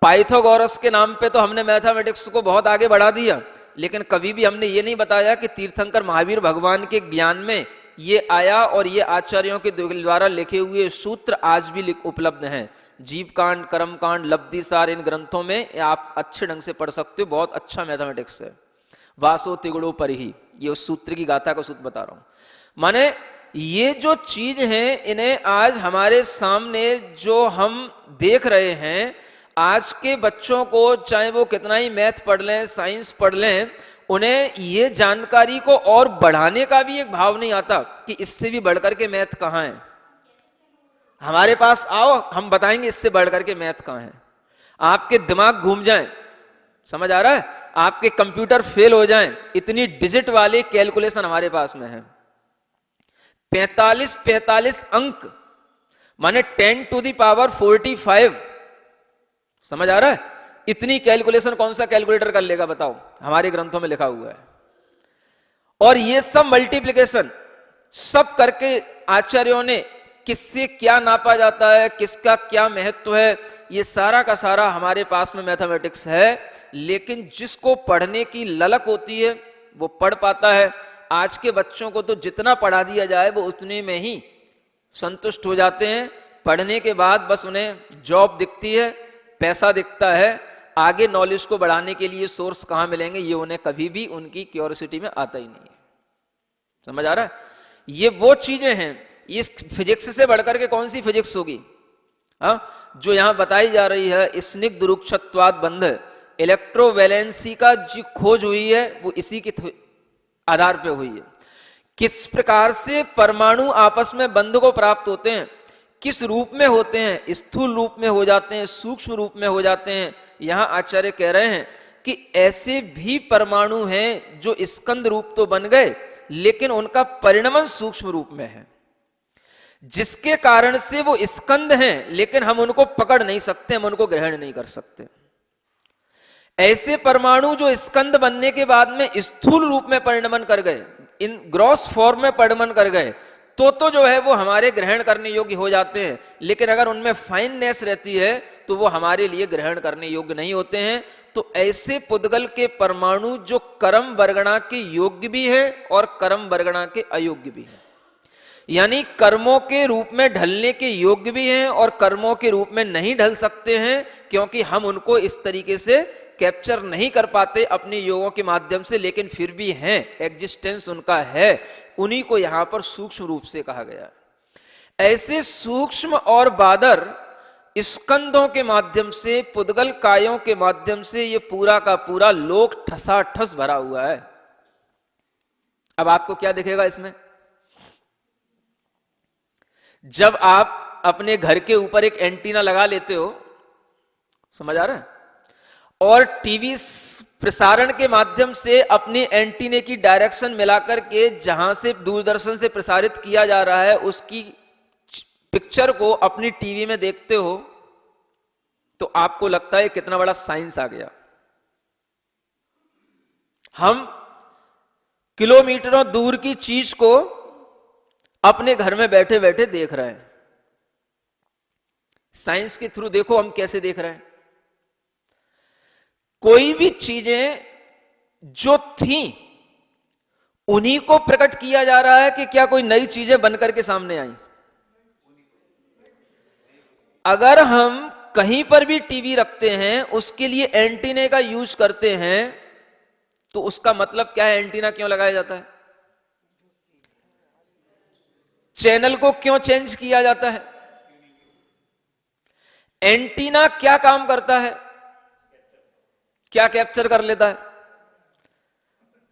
पाइथागोरस के नाम पे तो हमने मैथमेटिक्स को बहुत आगे बढ़ा दिया, लेकिन कभी भी हमने ये नहीं बताया कि तीर्थंकर महावीर भगवान के ज्ञान में ये आया और ये आचार्यों के द्वारा लिखे हुए सूत्र आज भी उपलब्ध हैं। जीव कांड, कर्म कांड, लब्धि सार, इन ग्रंथों में आप अच्छे ढंग से पढ़ सकते हो। बहुत अच्छा मैथमेटिक्स है। वासो तिगड़ो पर ही, ये उस सूत्र की गाथा का सूत्र बता रहा हूं। माने ये जो चीज है, इन्हें आज हमारे सामने जो हम देख रहे हैं, आज के बच्चों को चाहे वो कितना ही मैथ पढ़ लें, साइंस पढ़ लें, उन्हें ये जानकारी को और बढ़ाने का भी एक भाव नहीं आता कि इससे भी बढ़कर के मैथ कहां है। हमारे पास आओ, हम बताएंगे इससे बढ़कर के मैथ कहां है। आपके दिमाग घूम जाएं, समझ आ रहा है, आपके कंप्यूटर फेल हो जाएं, इतनी डिजिट वाले कैलकुलेशन हमारे पास में है। 45 अंक, माने 10 to the power 45, समझ आ रहा है। इतनी कैलकुलेशन कौन सा कैलकुलेटर कर लेगा बताओ, हमारे ग्रंथों में लिखा हुआ है। और ये सब मल्टीप्लिकेशन सब करके आचार्यों ने किससे क्या नापा जाता है, किसका क्या महत्व है, ये सारा का सारा हमारे पास में मैथमेटिक्स है। लेकिन जिसको पढ़ने की ललक होती है वो पढ़ पाता है। आज के बच्चों को तो जितना पढ़ा दिया जाए वो उतने में ही संतुष्ट हो जाते हैं। पढ़ने के बाद बस उन्हें जॉब दिखती है, पैसा दिखता है, आगे नॉलेज को बढ़ाने के लिए सोर्स कहां मिलेंगे ये उन्हें कभी भी उनकी क्यूरियोसिटी में आता ही नहीं है। समझ आ रहा है। ये वो चीजें हैं, इस फिजिक्स से बढ़कर के कौन सी फिजिक्स होगी जो यहां बताई जा रही है। स्निग्ध रुक्षत्वाद बंध, इलेक्ट्रोवैलेंसी का जो खोज हुई है वो इसी के आधार पे हुई है। किस प्रकार से परमाणु आपस में बंध को प्राप्त होते हैं, किस रूप में होते हैं, स्थूल रूप में हो जाते हैं, सूक्ष्म रूप में हो जाते हैं। यहां आचार्य कह रहे हैं कि ऐसे भी परमाणु हैं जो स्कंद रूप तो बन गए लेकिन उनका परिणमन सूक्ष्म रूप में है, जिसके कारण से वो स्कंद हैं लेकिन हम उनको पकड़ नहीं सकते, हम उनको ग्रहण नहीं कर सकते। ऐसे परमाणु जो स्कंद बनने के बाद में स्थूल रूप में परिणमन कर गए, इन ग्रॉस फॉर्म में परिणमन कर गए, तो जो है वो हमारे ग्रहण करने योग्य हो जाते हैं। लेकिन अगर उनमें फाइननेस रहती है तो वो हमारे लिए ग्रहण करने योग्य नहीं होते हैं। तो ऐसे पुद्गल के परमाणु जो कर्म वर्गणा के योग्य भी हैं और कर्म वर्गणा के अयोग्य भी हैं, यानी कर्मों के रूप में ढलने के योग्य भी हैं और कर्मों के रूप में नहीं ढल सकते हैं, क्योंकि हम उनको इस तरीके से कैप्चर नहीं कर पाते अपने योगों के माध्यम से, लेकिन फिर भी हैं, एग्जिस्टेंस उनका है। उन्हीं को यहां पर सूक्ष्म रूप से कहा गया। ऐसे सूक्ष्म और बादर स्कंदों के माध्यम से, पुद्गल कायों के माध्यम से ये पूरा का पूरा लोक ठसाठस भरा हुआ है। अब आपको क्या दिखेगा इसमें? जब आप अपने घर के ऊपर एक एंटीना लगा लेते हो, समझ आ रहा है, और टीवी प्रसारण के माध्यम से अपनी एंटीने की डायरेक्शन मिलाकर के जहां से दूरदर्शन से प्रसारित किया जा रहा है उसकी पिक्चर को अपनी टीवी में देखते हो तो आपको लगता है कितना बड़ा साइंस आ गया। हम किलोमीटरों दूर की चीज को अपने घर में बैठे बैठे देख रहे हैं। साइंस के थ्रू देखो हम कैसे देख रहे हैं। कोई भी चीजें जो थी उन्हीं को प्रकट किया जा रहा है कि क्या कोई नई चीजें बनकर के सामने आई। अगर हम कहीं पर भी टीवी रखते हैं, उसके लिए एंटीने का यूज करते हैं, तो उसका मतलब क्या है? एंटीना क्यों लगाया जाता है? चैनल को क्यों चेंज किया जाता है? एंटीना क्या काम करता है? क्या कैप्चर कर लेता है?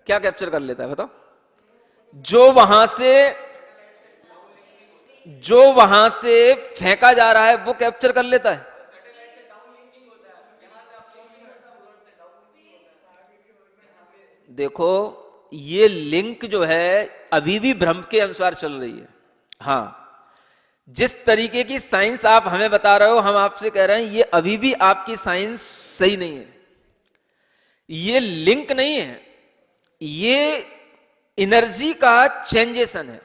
क्या कैप्चर कर लेता है बताओ? जो वहां से फेंका जा रहा है वो कैप्चर कर लेता है। देखो ये लिंक जो है अभी भी भ्रम के अनुसार चल रही है। हाँ, जिस तरीके की साइंस आप हमें बता रहे हो, हम आपसे कह रहे हैं ये अभी भी आपकी साइंस सही नहीं है। ये लिंक नहीं है, ये एनर्जी का चेंजेशन है।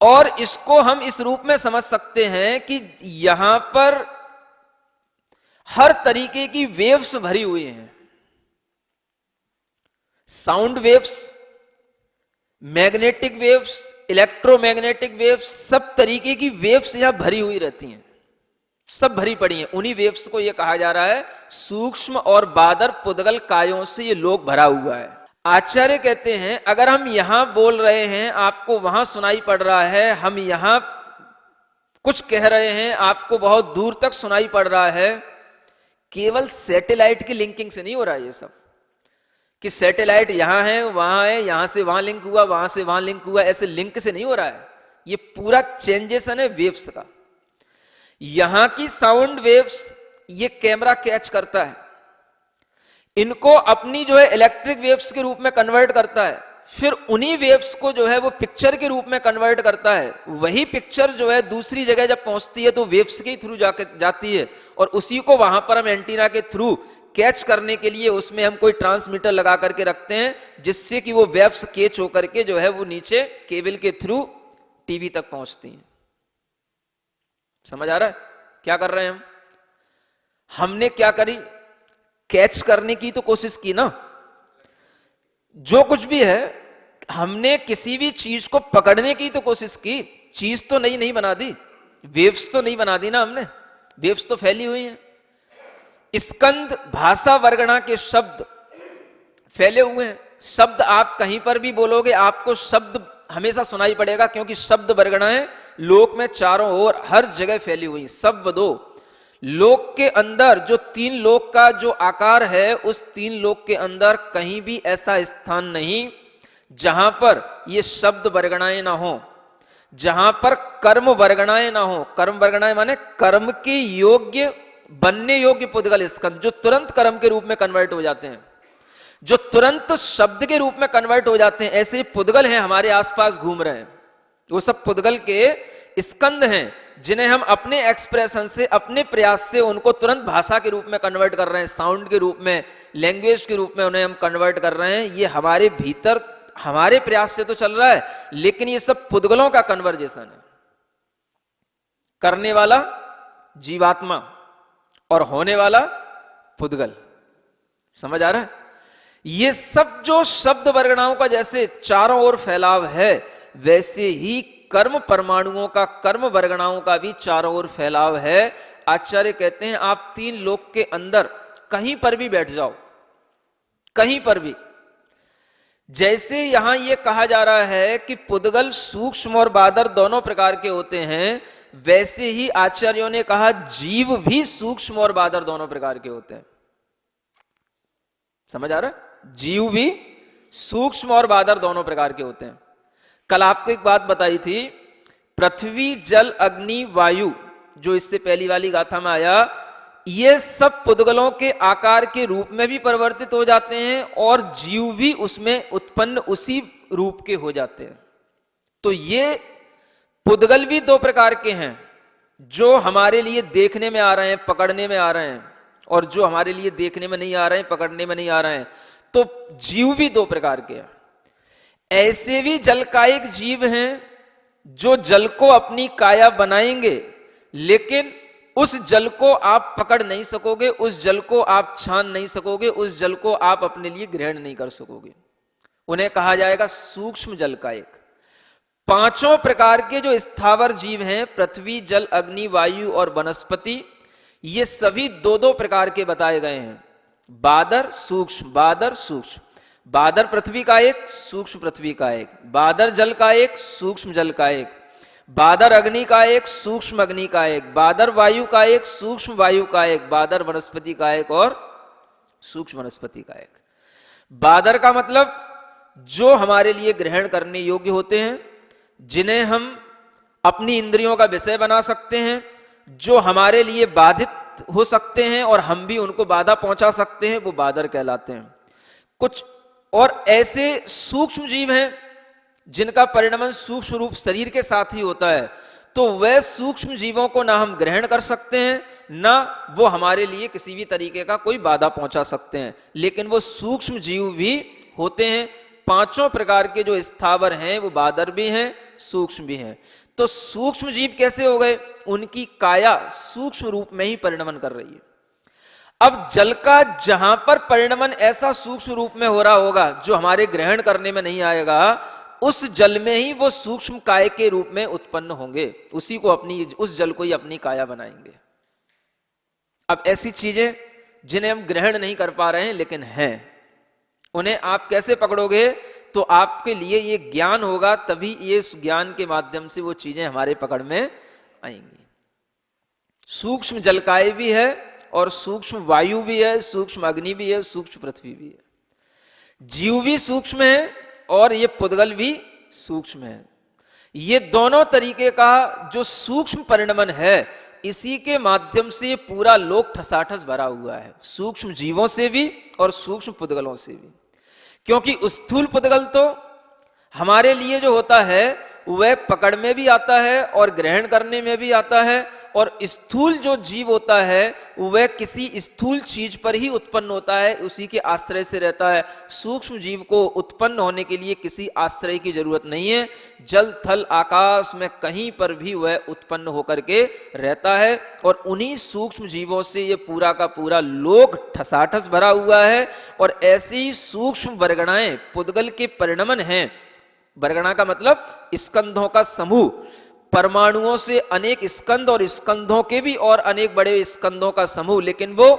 और इसको हम इस रूप में समझ सकते हैं कि यहां पर हर तरीके की वेव्स भरी हुई हैं। Sound waves, magnetic waves, electromagnetic waves, सब तरीके की वेव्स यहां भरी हुई रहती हैं, सब भरी पड़ी हैं। उन्हीं वेव्स को यह कहा जा रहा है सूक्ष्म और बादर पुद्गल कायों से ये लोक भरा हुआ है। आचार्य कहते हैं अगर हम यहां बोल रहे हैं आपको वहां सुनाई पड़ रहा है, हम यहां कुछ कह रहे हैं आपको बहुत दूर तक सुनाई पड़ रहा है, केवल सैटेलाइट की लिंकिंग से नहीं हो रहा है ये सब, कि सैटेलाइट यहां है वहां है, यहां से वहां लिंक हुआ, वहां से वहां लिंक हुआ, ऐसे लिंक से नहीं हो रहा है। ये पूरा चेंजेशन है वेव्स का। यहां की साउंड वेव्स ये कैमरा कैच करता है, इनको अपनी जो है इलेक्ट्रिक वेव्स के रूप में कन्वर्ट करता है, फिर उन्हीं वेव्स को जो है वो पिक्चर के रूप में कन्वर्ट करता है। वही पिक्चर जो है दूसरी जगह जब पहुंचती है तो वेव्स के थ्रू जाती है, और उसी को वहां पर हम एंटीना के थ्रू कैच करने के लिए उसमें हम कोई ट्रांसमीटर लगा करके रखते हैं, जिससे कि वो वेव्स कैच होकर के जो है वो नीचे केबल के थ्रू टीवी तक पहुंचती हैं। समझ आ रहा है क्या कर रहे हैं हम? हमने क्या करी, कैच करने की तो कोशिश की ना। जो कुछ भी है हमने किसी भी चीज को पकड़ने की तो कोशिश की, चीज तो नई नहीं बना दी, वेव्स तो नहीं बना दी ना हमने, वेव्स तो फैली हुई हैं। स्कंद भाषा वर्गणा के शब्द फैले हुए हैं, शब्द आप कहीं पर भी बोलोगे आपको शब्द हमेशा सुनाई पड़ेगा, क्योंकि शब्द वर्गणाएं लोक में चारों ओर हर जगह फैली हुई। सब दो लोक के अंदर जो तीन लोक का जो आकार है, उस तीन लोक के अंदर कहीं भी ऐसा स्थान नहीं जहां पर ये शब्द वर्गणाएं ना हो, जहां पर कर्म वर्गणाएं ना हो। कर्म वर्गणाएं माने कर्म के योग्य बनने योग्य पुद्गल स्कंद, जो तुरंत कर्म के रूप में कन्वर्ट हो जाते हैं, जो तुरंत शब्द के रूप में कन्वर्ट हो जाते हैं। ऐसे पुद्गल हैं हमारे आसपास घूम रहे हैं, वो सब पुद्गल के स्कंद हैं जिन्हें हम अपने एक्सप्रेशन से, अपने प्रयास से उनको तुरंत भाषा के रूप में कन्वर्ट कर रहे हैं, साउंड के रूप में, लैंग्वेज के रूप में उन्हें हम कन्वर्ट कर रहे हैं। ये हमारे भीतर हमारे प्रयास से तो चल रहा है, लेकिन ये सब पुद्गलों का कन्वर्जेशन है। करने वाला जीवात्मा और होने वाला पुद्गल। समझ आ रहा है? ये सब जो शब्द वर्गणाओं का जैसे चारों ओर फैलाव है, वैसे ही कर्म परमाणुओं का, कर्म वर्गणाओं का भी चारों ओर फैलाव है। आचार्य कहते हैं आप तीन लोक के अंदर कहीं पर भी बैठ जाओ, कहीं पर भी, जैसे यहां यह कहा जा रहा है कि पुद्गल सूक्ष्म और बादर दोनों प्रकार के होते हैं, वैसे ही आचार्यों ने कहा जीव भी सूक्ष्म और बादर दोनों प्रकार के होते हैं। समझ आ रहा है? जीव भी सूक्ष्म और बादर दोनों प्रकार के होते हैं। कल आपको एक बात बताई थी, पृथ्वी जल अग्नि वायु, जो इससे पहली वाली गाथा में आया, ये सब पुद्गलों के आकार के रूप में भी परिवर्तित हो जाते हैं और जीव भी उसमें उत्पन्न उसी रूप के हो जाते हैं। तो ये पुद्गल भी दो प्रकार के हैं, जो हमारे लिए देखने में आ रहे हैं, पकड़ने में आ रहे हैं, और जो हमारे लिए देखने में नहीं आ रहे हैं, पकड़ने में नहीं आ रहे हैं। तो जीव भी दो प्रकार के हैं। ऐसे भी जलकायिक जीव हैं जो जल को अपनी काया बनाएंगे, लेकिन उस जल को आप पकड़ नहीं सकोगे, उस जल को आप छान नहीं सकोगे, उस जल को आप अपने लिए ग्रहण नहीं कर सकोगे। उन्हें कहा जाएगा सूक्ष्म जलकायिक। पांचों प्रकार के जो स्थावर जीव हैं, पृथ्वी जल अग्नि वायु और वनस्पति, ये सभी दो दो प्रकार के बताए गए हैं। बादर सूक्ष्म, बादर सूक्ष्म, बादर पृथ्वी का एक, सूक्ष्म पृथ्वी का एक, बादर जल का एक, सूक्ष्म जल का एक, बादर अग्नि का एक, सूक्ष्म अग्नि का एक, बादर वायु का एक, सूक्ष्म वायु का एक, बादर वनस्पति का एक और सूक्ष्म वनस्पति का एक। बादर का मतलब जो हमारे लिए ग्रहण करने योग्य होते हैं, जिन्हें हम अपनी इंद्रियों का विषय बना सकते हैं, जो हमारे लिए बाधित हो सकते हैं और हम भी उनको बाधा पहुंचा सकते हैं, वो बादर कहलाते हैं। कुछ और ऐसे सूक्ष्म जीव हैं जिनका परिणमन सूक्ष्म रूप शरीर के साथ ही होता है, तो वह सूक्ष्म जीवों को ना हम ग्रहण कर सकते हैं, ना वो हमारे लिए किसी भी तरीके का कोई बाधा पहुंचा सकते हैं, लेकिन वो सूक्ष्म जीव भी होते हैं। पांचों प्रकार के जो स्थावर हैं वो बादर भी हैं, सूक्ष्म भी हैं। तो सूक्ष्म जीव कैसे हो गए? उनकी काया सूक्ष्म रूप में ही परिणमन कर रही है। अब जल का जहां पर परिणमन ऐसा सूक्ष्म रूप में हो रहा होगा जो हमारे ग्रहण करने में नहीं आएगा, उस जल में ही वो सूक्ष्म काय के रूप में उत्पन्न होंगे, उसी को अपनी, उस जल को ही अपनी काया बनाएंगे। अब ऐसी चीजें जिन्हें हम ग्रहण नहीं कर पा रहे हैं लेकिन हैं, उन्हें आप कैसे पकड़ोगे? तो आपके लिए ये ज्ञान होगा, तभी ये ज्ञान के माध्यम से वो चीजें हमारे पकड़ में आएंगी। सूक्ष्म जलकाय भी है और सूक्ष्म वायु भी है, सूक्ष्म अग्नि भी है, सूक्ष्म पृथ्वी भी है। जीव भी सूक्ष्म है और ये पुद्गल भी सूक्ष्म है। ये दोनों तरीके का जो सूक्ष्म परिणमन है, इसी के माध्यम से पूरा लोक ठसाठस भरा हुआ है, सूक्ष्म जीवों से भी और सूक्ष्म पुद्गलों से भी। क्योंकि स्थूल पुद्गल तो हमारे लिए जो होता है वह पकड़ में भी आता है और ग्रहण करने में भी आता है, और स्थूल जो जीव होता है वह किसी स्थूल चीज पर ही उत्पन्न होता है, उसी के आश्रय से रहता है। सूक्ष्म जीव को उत्पन्न होने के लिए किसी आश्रय की जरूरत नहीं है, जल थल आकाश में कहीं पर भी वह उत्पन्न होकर के रहता है, और उन्हीं सूक्ष्म जीवों से ये पूरा का पूरा लोक ठसाठस भरा हुआ है। और ऐसी ही सूक्ष्म वर्गणाएं पुद्गल के परिणमन हैं। वर्गणा का मतलब स्कंधों का समूह, परमाणुओं से अनेक स्कंद और स्कंधों के भी और अनेक बड़े स्कंधों का समूह, लेकिन वो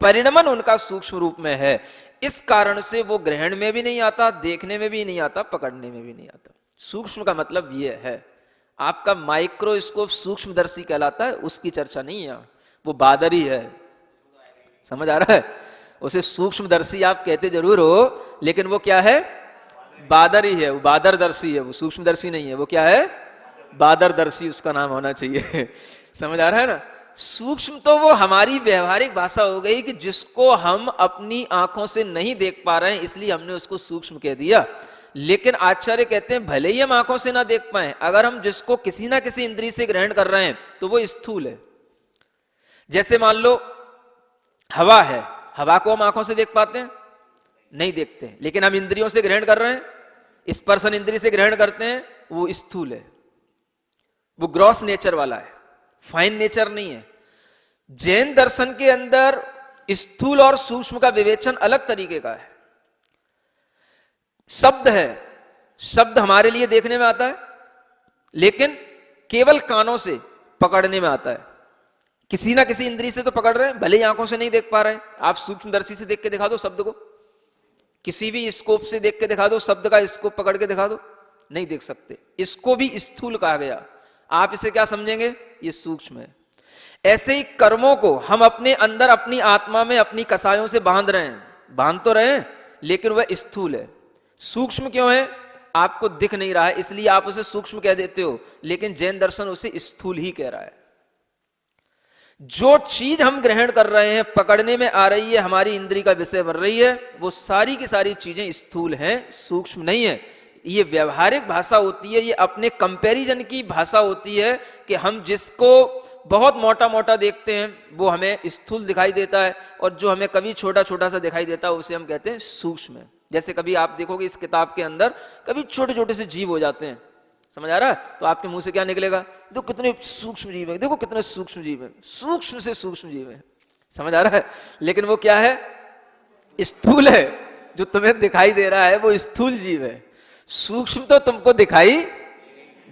परिणमन उनका सूक्ष्म रूप में है। इस कारण से वो ग्रहण में भी नहीं आता, देखने में भी नहीं आता, पकड़ने में भी नहीं आता। सूक्ष्म का मतलब ये है, आपका माइक्रोस्कोप सूक्ष्मदर्शी कहलाता है, उसकी चर्चा नहीं है, वो बादरी है। समझ आ रहा है? उसे सूक्ष्मदर्शी आप कहते जरूर हो, लेकिन वो क्या है? बादर ही है, वो बादरदर्शी है, वो सूक्ष्मदर्शी नहीं है। वो क्या है? बादरदर्शी उसका नाम होना चाहिए। समझ आ रहा है ना? सूक्ष्म तो वो हमारी व्यवहारिक भाषा हो गई कि जिसको हम अपनी आंखों से नहीं देख पा रहे हैं, इसलिए हमने उसको सूक्ष्म कह दिया। लेकिन आचार्य कहते हैं भले ही हम आंखों से ना देख पाए, अगर हम जिसको किसी ना किसी इंद्रिय से ग्रहण कर रहे हैं तो वो स्थूल है। जैसे मान लो हवा है, हवा को हम आंखों से देख पाते हैं? नहीं देखते, लेकिन हम इंद्रियों से ग्रहण कर रहे हैं, स्पर्शन इंद्रिय से ग्रहण करते हैं, वो स्थूल है, वो ग्रॉस नेचर वाला है, फाइन नेचर नहीं है। जैन दर्शन के अंदर स्थूल और सूक्ष्म का विवेचन अलग तरीके का है। शब्द है, शब्द हमारे लिए देखने में आता है, लेकिन केवल कानों से पकड़ने में आता है। किसी ना किसी इंद्रिय से तो पकड़ रहे हैं, भले ही आंखों से नहीं देख पा रहे हैं। आप सूक्ष्मदर्शी से देख के दिखा दो शब्द को, किसी भी स्कोप से देख के दिखा दो, शब्द का स्कोप पकड़ के दिखा दो, नहीं देख सकते। इसको भी स्थूल कहा गया। आप इसे क्या समझेंगे? ये सूक्ष्म है। ऐसे ही कर्मों को हम अपने अंदर अपनी आत्मा में अपनी कसायों से बांध रहे हैं, बांध तो रहे हैं, लेकिन वह स्थूल है। सूक्ष्म क्यों है? आपको दिख नहीं रहा है, इसलिए आप उसे सूक्ष्म कह देते हो, लेकिन जैन दर्शन उसे स्थूल ही कह रहा है। जो चीज हम ग्रहण कर रहे हैं, पकड़ने में आ रही है, हमारी इंद्रिय का विषय बन रही है, वो सारी की सारी चीजें स्थूल हैं, सूक्ष्म नहीं है। ये व्यवहारिक भाषा होती है, ये अपने कंपैरिजन की भाषा होती है कि हम जिसको बहुत मोटा मोटा देखते हैं वो हमें स्थूल दिखाई देता है, और जो हमें कभी छोटा छोटा सा दिखाई देता है उसे हम कहते हैं सूक्ष्म है। जैसे कभी आप देखोगे इस किताब के अंदर कभी छोटे छोटे से जीव हो जाते हैं, समझ आ रहा है? तो आपके मुंह से क्या निकलेगा? देखो कितने सूक्ष्म जीव है, देखो कितने सूक्ष्म जीव है, सूक्ष्म से सूक्ष्म जीव है। समझ आ रहा है? लेकिन वो क्या है? स्थूल है। जो तुम्हें दिखाई दे रहा है वो स्थूल जीव है, सूक्ष्म तो तुमको दिखाई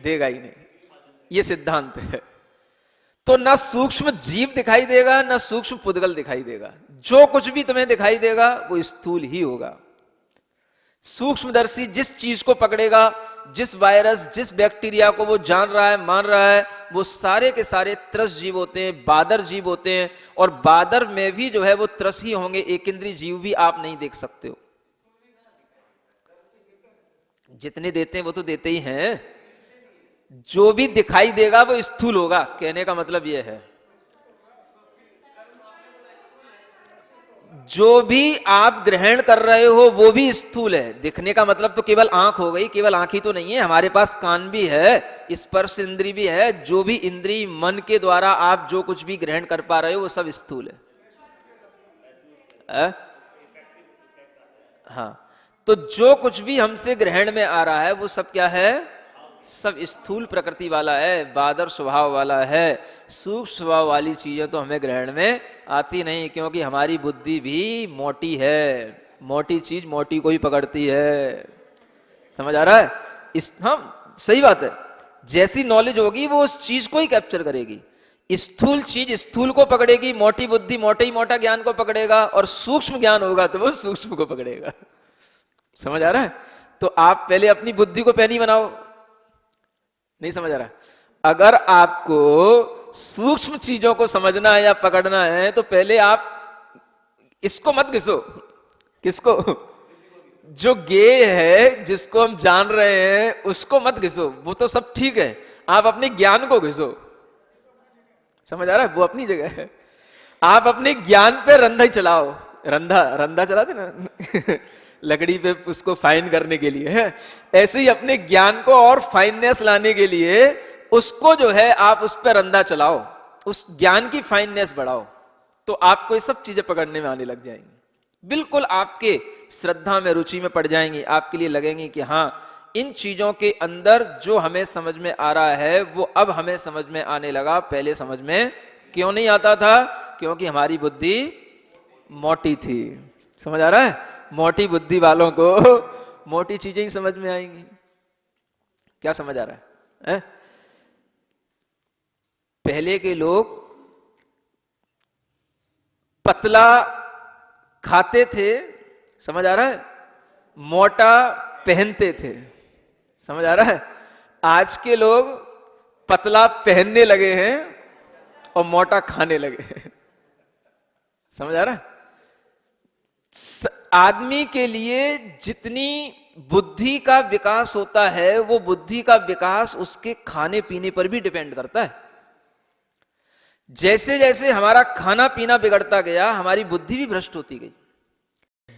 देगा ही नहीं। ये सिद्धांत है। तो ना सूक्ष्म जीव दिखाई देगा, ना सूक्ष्म पुद्गल दिखाई देगा। जो कुछ भी तुम्हें दिखाई देगा वो स्थूल ही होगा। सूक्ष्मदर्शी जिस चीज को पकड़ेगा, जिस वायरस, जिस बैक्टीरिया को वो जान रहा है, मान रहा है, वो सारे के सारे त्रस जीव होते हैं, बादर जीव होते हैं। और बादर में भी जो है वो त्रस ही होंगे, एक इंद्रिय जीव भी आप नहीं देख सकते हो। जितने देते हैं वो तो देते ही हैं, जो भी दिखाई देगा वो स्थूल होगा, कहने का मतलब यह है। जो भी आप ग्रहण कर रहे हो वो भी स्थूल है। दिखने का मतलब तो केवल आंख हो गई, केवल आंख ही तो नहीं है, हमारे पास कान भी है, स्पर्श इंद्रिय भी है। जो भी इंद्रिय मन के द्वारा आप जो कुछ भी ग्रहण कर पा रहे हो वो सब स्थूल है। हाँ, तो जो कुछ भी हमसे ग्रहण में आ रहा है वो सब क्या है? सब स्थूल प्रकृति वाला है, बादर स्वभाव वाला है। सूक्ष्म स्वभाव वाली चीजें तो हमें ग्रहण में आती नहीं, क्योंकि हमारी बुद्धि भी मोटी है। मोटी चीज मोटी को ही पकड़ती है। समझ आ रहा है? हाँ सही बात है। जैसी नॉलेज होगी वो उस चीज को ही कैप्चर करेगी। स्थूल चीज स्थूल को पकड़ेगी, मोटी बुद्धि मोटे ही मोटा ज्ञान को पकड़ेगा, और सूक्ष्म ज्ञान होगा तो वो सूक्ष्म को पकड़ेगा। समझ आ रहा है? तो आप पहले अपनी बुद्धि को पैनी बनाओ। नहीं समझ आ रहा? अगर आपको सूक्ष्म चीजों को समझना है या पकड़ना है तो पहले आप इसको मत घिसो। किसको? जो गे है, जिसको हम जान रहे हैं, उसको मत घिसो। वो तो सब ठीक है, आप अपने ज्ञान को घिसो। समझ आ रहा है? वो अपनी जगह है। आप अपने ज्ञान पे रंधा ही चलाओ। रंधा चलाते ना लकड़ी पे, उसको फाइन करने के लिए है। ऐसे ही अपने ज्ञान को और फाइननेस लाने के लिए उसको जो है आप उस पर रंधा चलाओ, उस ज्ञान की फाइननेस बढ़ाओ, तो आपको ये सब चीजें पकड़ने में आने लग जाएंगी। बिल्कुल आपके श्रद्धा में, रुचि में पड़ जाएंगी। आपके लिए लगेंगी कि हाँ, इन चीजों के अंदर जो हमें समझ में आ रहा है वो अब हमें समझ में आने लगा। पहले समझ में क्यों नहीं आता था? क्योंकि हमारी बुद्धि मोटी थी। समझ आ रहा है? मोटी बुद्धि वालों को मोटी चीजें ही समझ में आएंगी। क्या समझ आ रहा है? पहले के लोग पतला खाते थे, समझ आ रहा है, मोटा पहनते थे। समझ आ रहा है? आज के लोग पतला पहनने लगे हैं और मोटा खाने लगे हैं। समझ आ रहा है? आदमी के लिए जितनी बुद्धि का विकास होता है वो बुद्धि का विकास उसके खाने पीने पर भी डिपेंड करता है। जैसे जैसे हमारा खाना पीना बिगड़ता गया, हमारी बुद्धि भी भ्रष्ट होती गई।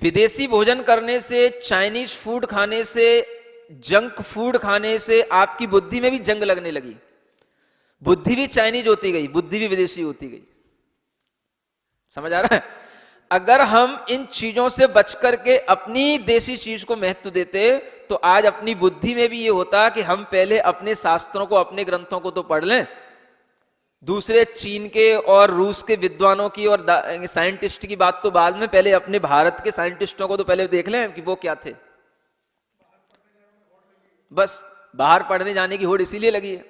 विदेशी भोजन करने से, चाइनीज फूड खाने से, जंक फूड खाने से आपकी बुद्धि में भी जंग लगने लगी। बुद्धि भी चाइनीज होती गई, बुद्धि भी विदेशी होती गई। समझ आ रहा है? अगर हम इन चीजों से बच करके अपनी देसी चीज को महत्व देते तो आज अपनी बुद्धि में भी ये होता कि हम पहले अपने शास्त्रों को, अपने ग्रंथों को तो पढ़ लें, दूसरे चीन के और रूस के विद्वानों की और साइंटिस्ट की बात तो बाद में, पहले अपने भारत के साइंटिस्टों को तो पहले देख लें कि वो क्या थे। बस बाहर पढ़ने जाने की होड़ इसीलिए लगी है।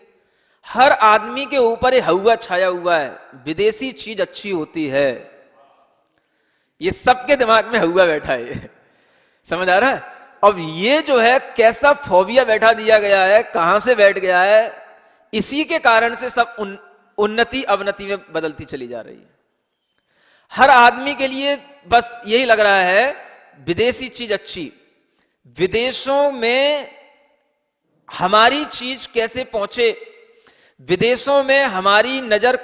हर आदमी के ऊपर ये हवा छाया हुआ है, विदेशी चीज अच्छी होती है। ये सबके दिमाग में हवा बैठा है। समझ आ रहा है? अब ये जो है कैसा फोबिया बैठा दिया गया है, कहां से बैठ गया है, इसी के कारण से सब उन्नति अवनति में बदलती चली जा रही है। हर आदमी के लिए बस यही लग रहा है विदेशी चीज अच्छी, विदेशों में हमारी चीज कैसे पहुंचे, विदेशों में हमारी नजर,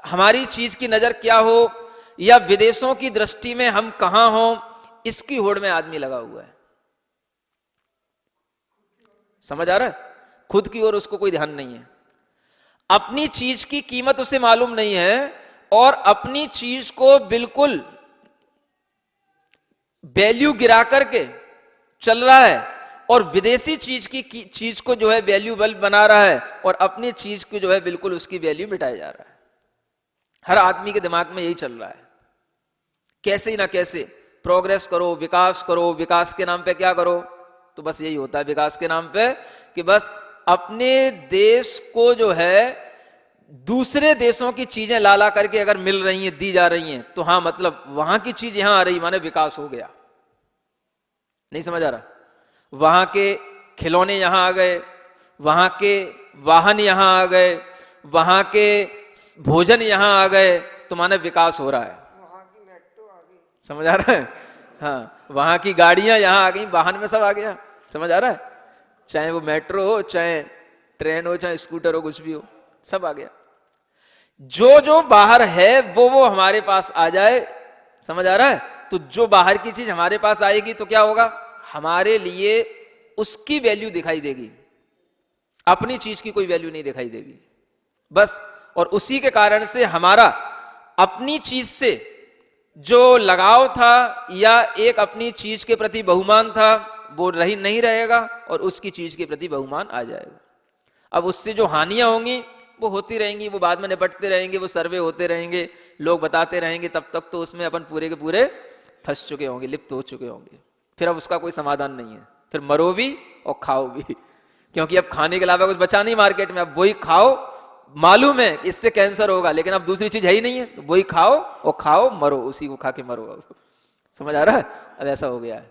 हमारी चीज की नजर क्या हो, या विदेशों की दृष्टि में हम कहां हो, इसकी होड़ में आदमी लगा हुआ है। समझ आ रहा है? खुद की ओर उसको कोई ध्यान नहीं है, अपनी चीज की कीमत उसे मालूम नहीं है, और अपनी चीज को बिल्कुल वैल्यू गिरा करके चल रहा है, और विदेशी चीज की चीज को जो है वैल्यूबल बना रहा है, और अपनी चीज को जो है बिल्कुल उसकी वैल्यू मिटाया जा रहा है। हर आदमी के दिमाग में यही चल रहा है। कैसे ही ना कैसे प्रोग्रेस करो, विकास करो। विकास के नाम पे क्या करो? तो बस यही होता है विकास के नाम पे कि बस अपने देश को जो है दूसरे देशों की चीजें ला ला करके अगर मिल रही हैं, दी जा रही हैं, तो हाँ मतलब वहां की चीज यहां आ रही, माने विकास हो गया। नहीं समझ आ रहा? वहां के खिलौने यहां आ गए, वहां के वाहन यहां आ गए, वहां के भोजन यहां आ गए, तो माने विकास हो रहा है। वहां की मेट्रो आ गई। समझ आ रहा है? हाँ, वहां की गाड़ियां यहां आ गई, वाहन में सब आ गया। समझ आ रहा है? चाहे वो मेट्रो हो, चाहे ट्रेन हो, चाहे स्कूटर हो, कुछ भी हो, सब आ गया। जो जो बाहर है वो हमारे पास आ जाए। समझ आ रहा है? तो जो बाहर की चीज हमारे पास आएगी तो क्या होगा? हमारे लिए उसकी वैल्यू दिखाई देगी, अपनी चीज की कोई वैल्यू नहीं दिखाई देगी बस। और उसी के कारण से हमारा अपनी चीज से जो लगाव था या एक अपनी चीज के प्रति बहुमान था वो नहीं रहेगा, और उसकी चीज के प्रति बहुमान आ जाएगा। अब उससे जो हानियां होंगी वो होती रहेंगी, वो बाद में निपटते रहेंगे, वो सर्वे होते रहेंगे, लोग बताते रहेंगे, तब तक तो उसमें अपन पूरे के पूरे फंस चुके होंगे, लिप्त हो चुके होंगे। फिर अब उसका कोई समाधान नहीं है, फिर मरो भी और खाओ भी, क्योंकि अब खाने के अलावा कुछ बचा नहीं मार्केट में। अब वही खाओ, मालूम है इससे कैंसर होगा, लेकिन अब दूसरी चीज है ही नहीं है, तो वही खाओ और खाओ, मरो, उसी को खा के मरो। अब समझ आ रहा है? अब ऐसा हो गया है,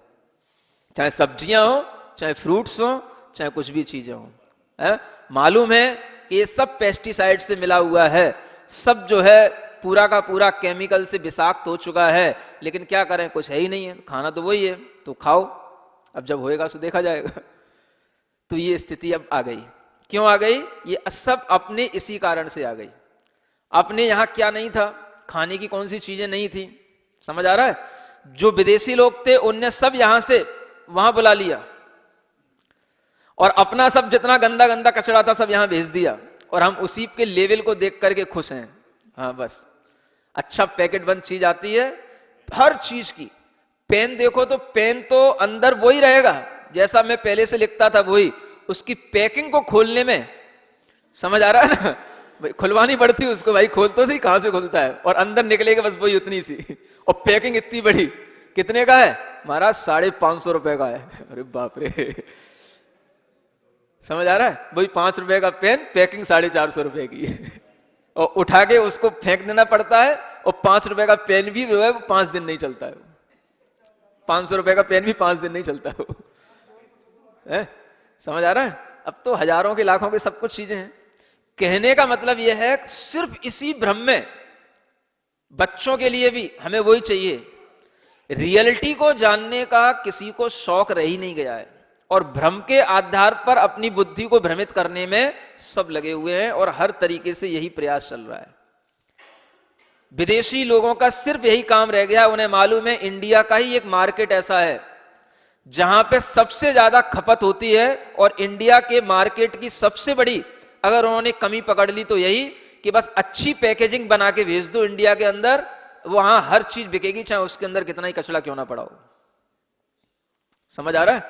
चाहे सब्जियां हो, चाहे फ्रूट्स हो, चाहे कुछ भी चीजें हो, मालूम है कि ये सब पेस्टिसाइड से मिला हुआ है, सब जो है पूरा का पूरा केमिकल से विषाक्त हो चुका है, लेकिन क्या करें, कुछ है ही नहीं है, खाना तो वही है, तो खाओ, अब जब होएगा तो देखा जाएगा। तो ये स्थिति अब आ गई। क्यों आ गई? ये सब अपने इसी कारण से आ गई। अपने यहां क्या नहीं था, खाने की कौन सी चीजें नहीं थी, समझ आ रहा है? जो विदेशी लोग थे उनने सब यहां से वहां बुला लिया, और अपना सब जितना गंदा गंदा कचरा था सब यहां भेज दिया, और हम उसी के लेवल को देख करके खुश हैं। हाँ बस, अच्छा पैकेट बंद चीज आती है हर चीज की। पेन देखो तो पेन तो अंदर वही रहेगा जैसा मैं पहले से लिखता था, वही, उसकी पैकिंग को खोलने में, समझ आ रहा है ना भाई, खुलवानी पड़ती है उसको, भाई खोल तो सही, कहां से खुलता है, और अंदर निकलेगा बस वही उतनी सी, और पैकिंग इतनी बड़ी। कितने का है महाराज? 550 रुपए का है। अरे बाप रे, समझ आ रहा है? वही 5 रुपए का पेन, पैकिंग 450 रुपए की, और उठा के उसको फेंक देना पड़ता है, और 5 रुपए का पेन भी जो है वो 5 दिन नहीं चलता है, 500 रुपए का पेन भी 5 दिन नहीं चलता है। समझ आ रहा है? अब तो हजारों के लाखों के सब कुछ चीजें हैं। कहने का मतलब यह है, सिर्फ इसी भ्रम में बच्चों के लिए भी हमें वही चाहिए। रियलिटी को जानने का किसी को शौक रह ही नहीं गया है, और भ्रम के आधार पर अपनी बुद्धि को भ्रमित करने में सब लगे हुए हैं, और हर तरीके से यही प्रयास चल रहा है। विदेशी लोगों का सिर्फ यही काम रह गया, उन्हें मालूम है इंडिया का ही एक मार्केट ऐसा है जहां पे सबसे ज्यादा खपत होती है, और इंडिया के मार्केट की सबसे बड़ी अगर उन्होंने कमी पकड़ ली तो यही कि बस अच्छी पैकेजिंग बना के भेज दो इंडिया के अंदर, वहां हर चीज बिकेगी, चाहे उसके अंदर कितना ही कचरा क्यों ना पड़ा हो। समझ आ रहा है?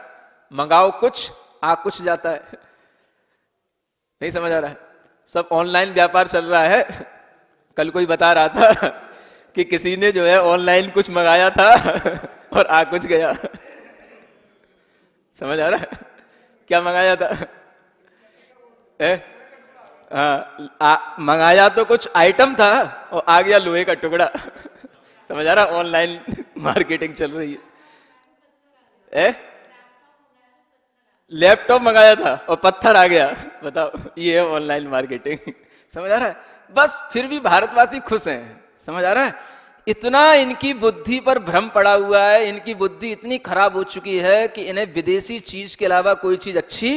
मंगाओ कुछ, आ कुछ जाता है। नहीं समझ आ रहा है? सब ऑनलाइन व्यापार चल रहा है। कल कोई बता रहा था कि किसी ने जो है ऑनलाइन कुछ मंगाया था और आ कुछ गया। समझ आ रहा है? क्या मंगाया था? मंगाया तो कुछ आइटम था और आ गया लोहे का टुकड़ा। समझ आ रहा? ऑनलाइन मार्केटिंग चल रही है। लैपटॉप मंगाया था और पत्थर आ गया। बताओ, ये है ऑनलाइन मार्केटिंग। समझ आ रहा है? बस फिर भी भारतवासी खुश हैं। समझ आ रहा है? इतना इनकी बुद्धि पर भ्रम पड़ा हुआ है, इनकी बुद्धि इतनी खराब हो चुकी है कि इन्हें विदेशी चीज के अलावा कोई चीज अच्छी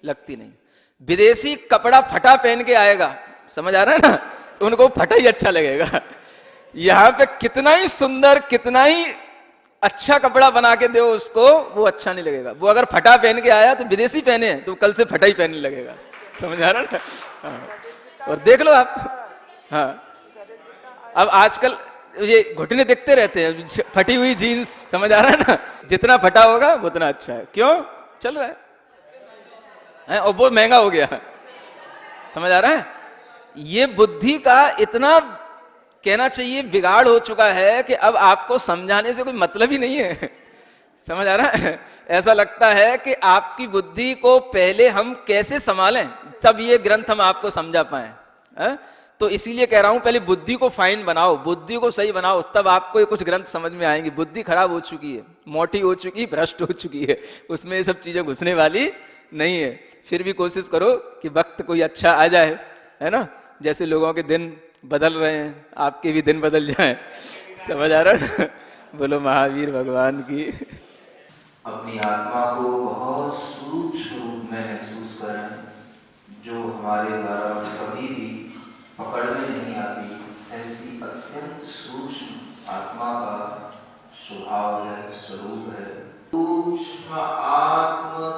लगती नहीं। विदेशी कपड़ा फटा पहन के आएगा, समझ आ रहा है ना, तो उनको फटा ही अच्छा लगेगा। यहां पे कितना ही सुंदर, कितना ही अच्छा कपड़ा बना के दो उसको, वो अच्छा नहीं लगेगा। वो अगर फटा पहन के आया तो विदेशी पहने तो कल से फटा ही पहनने लगेगा। समझ आ रहा है ना? हाँ। और देख लो आप, हाँ, अब आजकल ये घुटने दिखते रहते हैं, फटी हुई जीन्स। समझ आ रहा है ना? जितना फटा होगा उतना अच्छा है। क्यों? चल रहा है, और वो महंगा हो गया। समझ आ रहा है? ये बुद्धि का इतना, कहना चाहिए, बिगाड़ हो चुका है कि अब आपको समझाने से कोई मतलब ही नहीं है। समझ आ रहा है? ऐसा लगता है कि आपकी बुद्धि को पहले हम कैसे संभालें, तब ये ग्रंथ हम आपको समझा पाए। तो इसीलिए कह रहा हूं, पहले बुद्धि को फाइन बनाओ, बुद्धि को सही बनाओ, तब आपको ये कुछ ग्रंथ समझ में आएंगे। बुद्धि खराब हो चुकी है, मोटी हो चुकी, भ्रष्ट हो चुकी है, उसमें ये सब चीजें घुसने वाली नहीं है। फिर भी कोशिश करो कि वक्त कोई अच्छा आ जाए, है ना? जैसे लोगों के दिन बदल रहे हैं, आपके भी दिन बदल जाएं। समझ आ रहा है? बोलो महावीर भगवान की। अपनी आत्मा को बहुत सूक्ष्म रूप में महसूस करें, जो हमारे द्वारा कभी भी पकड़ में नहीं आती। ऐसी अत्यंत सूक्ष्म आत्मा का स्वभाव है, स्वरूप है। सूक्ष्म आत्म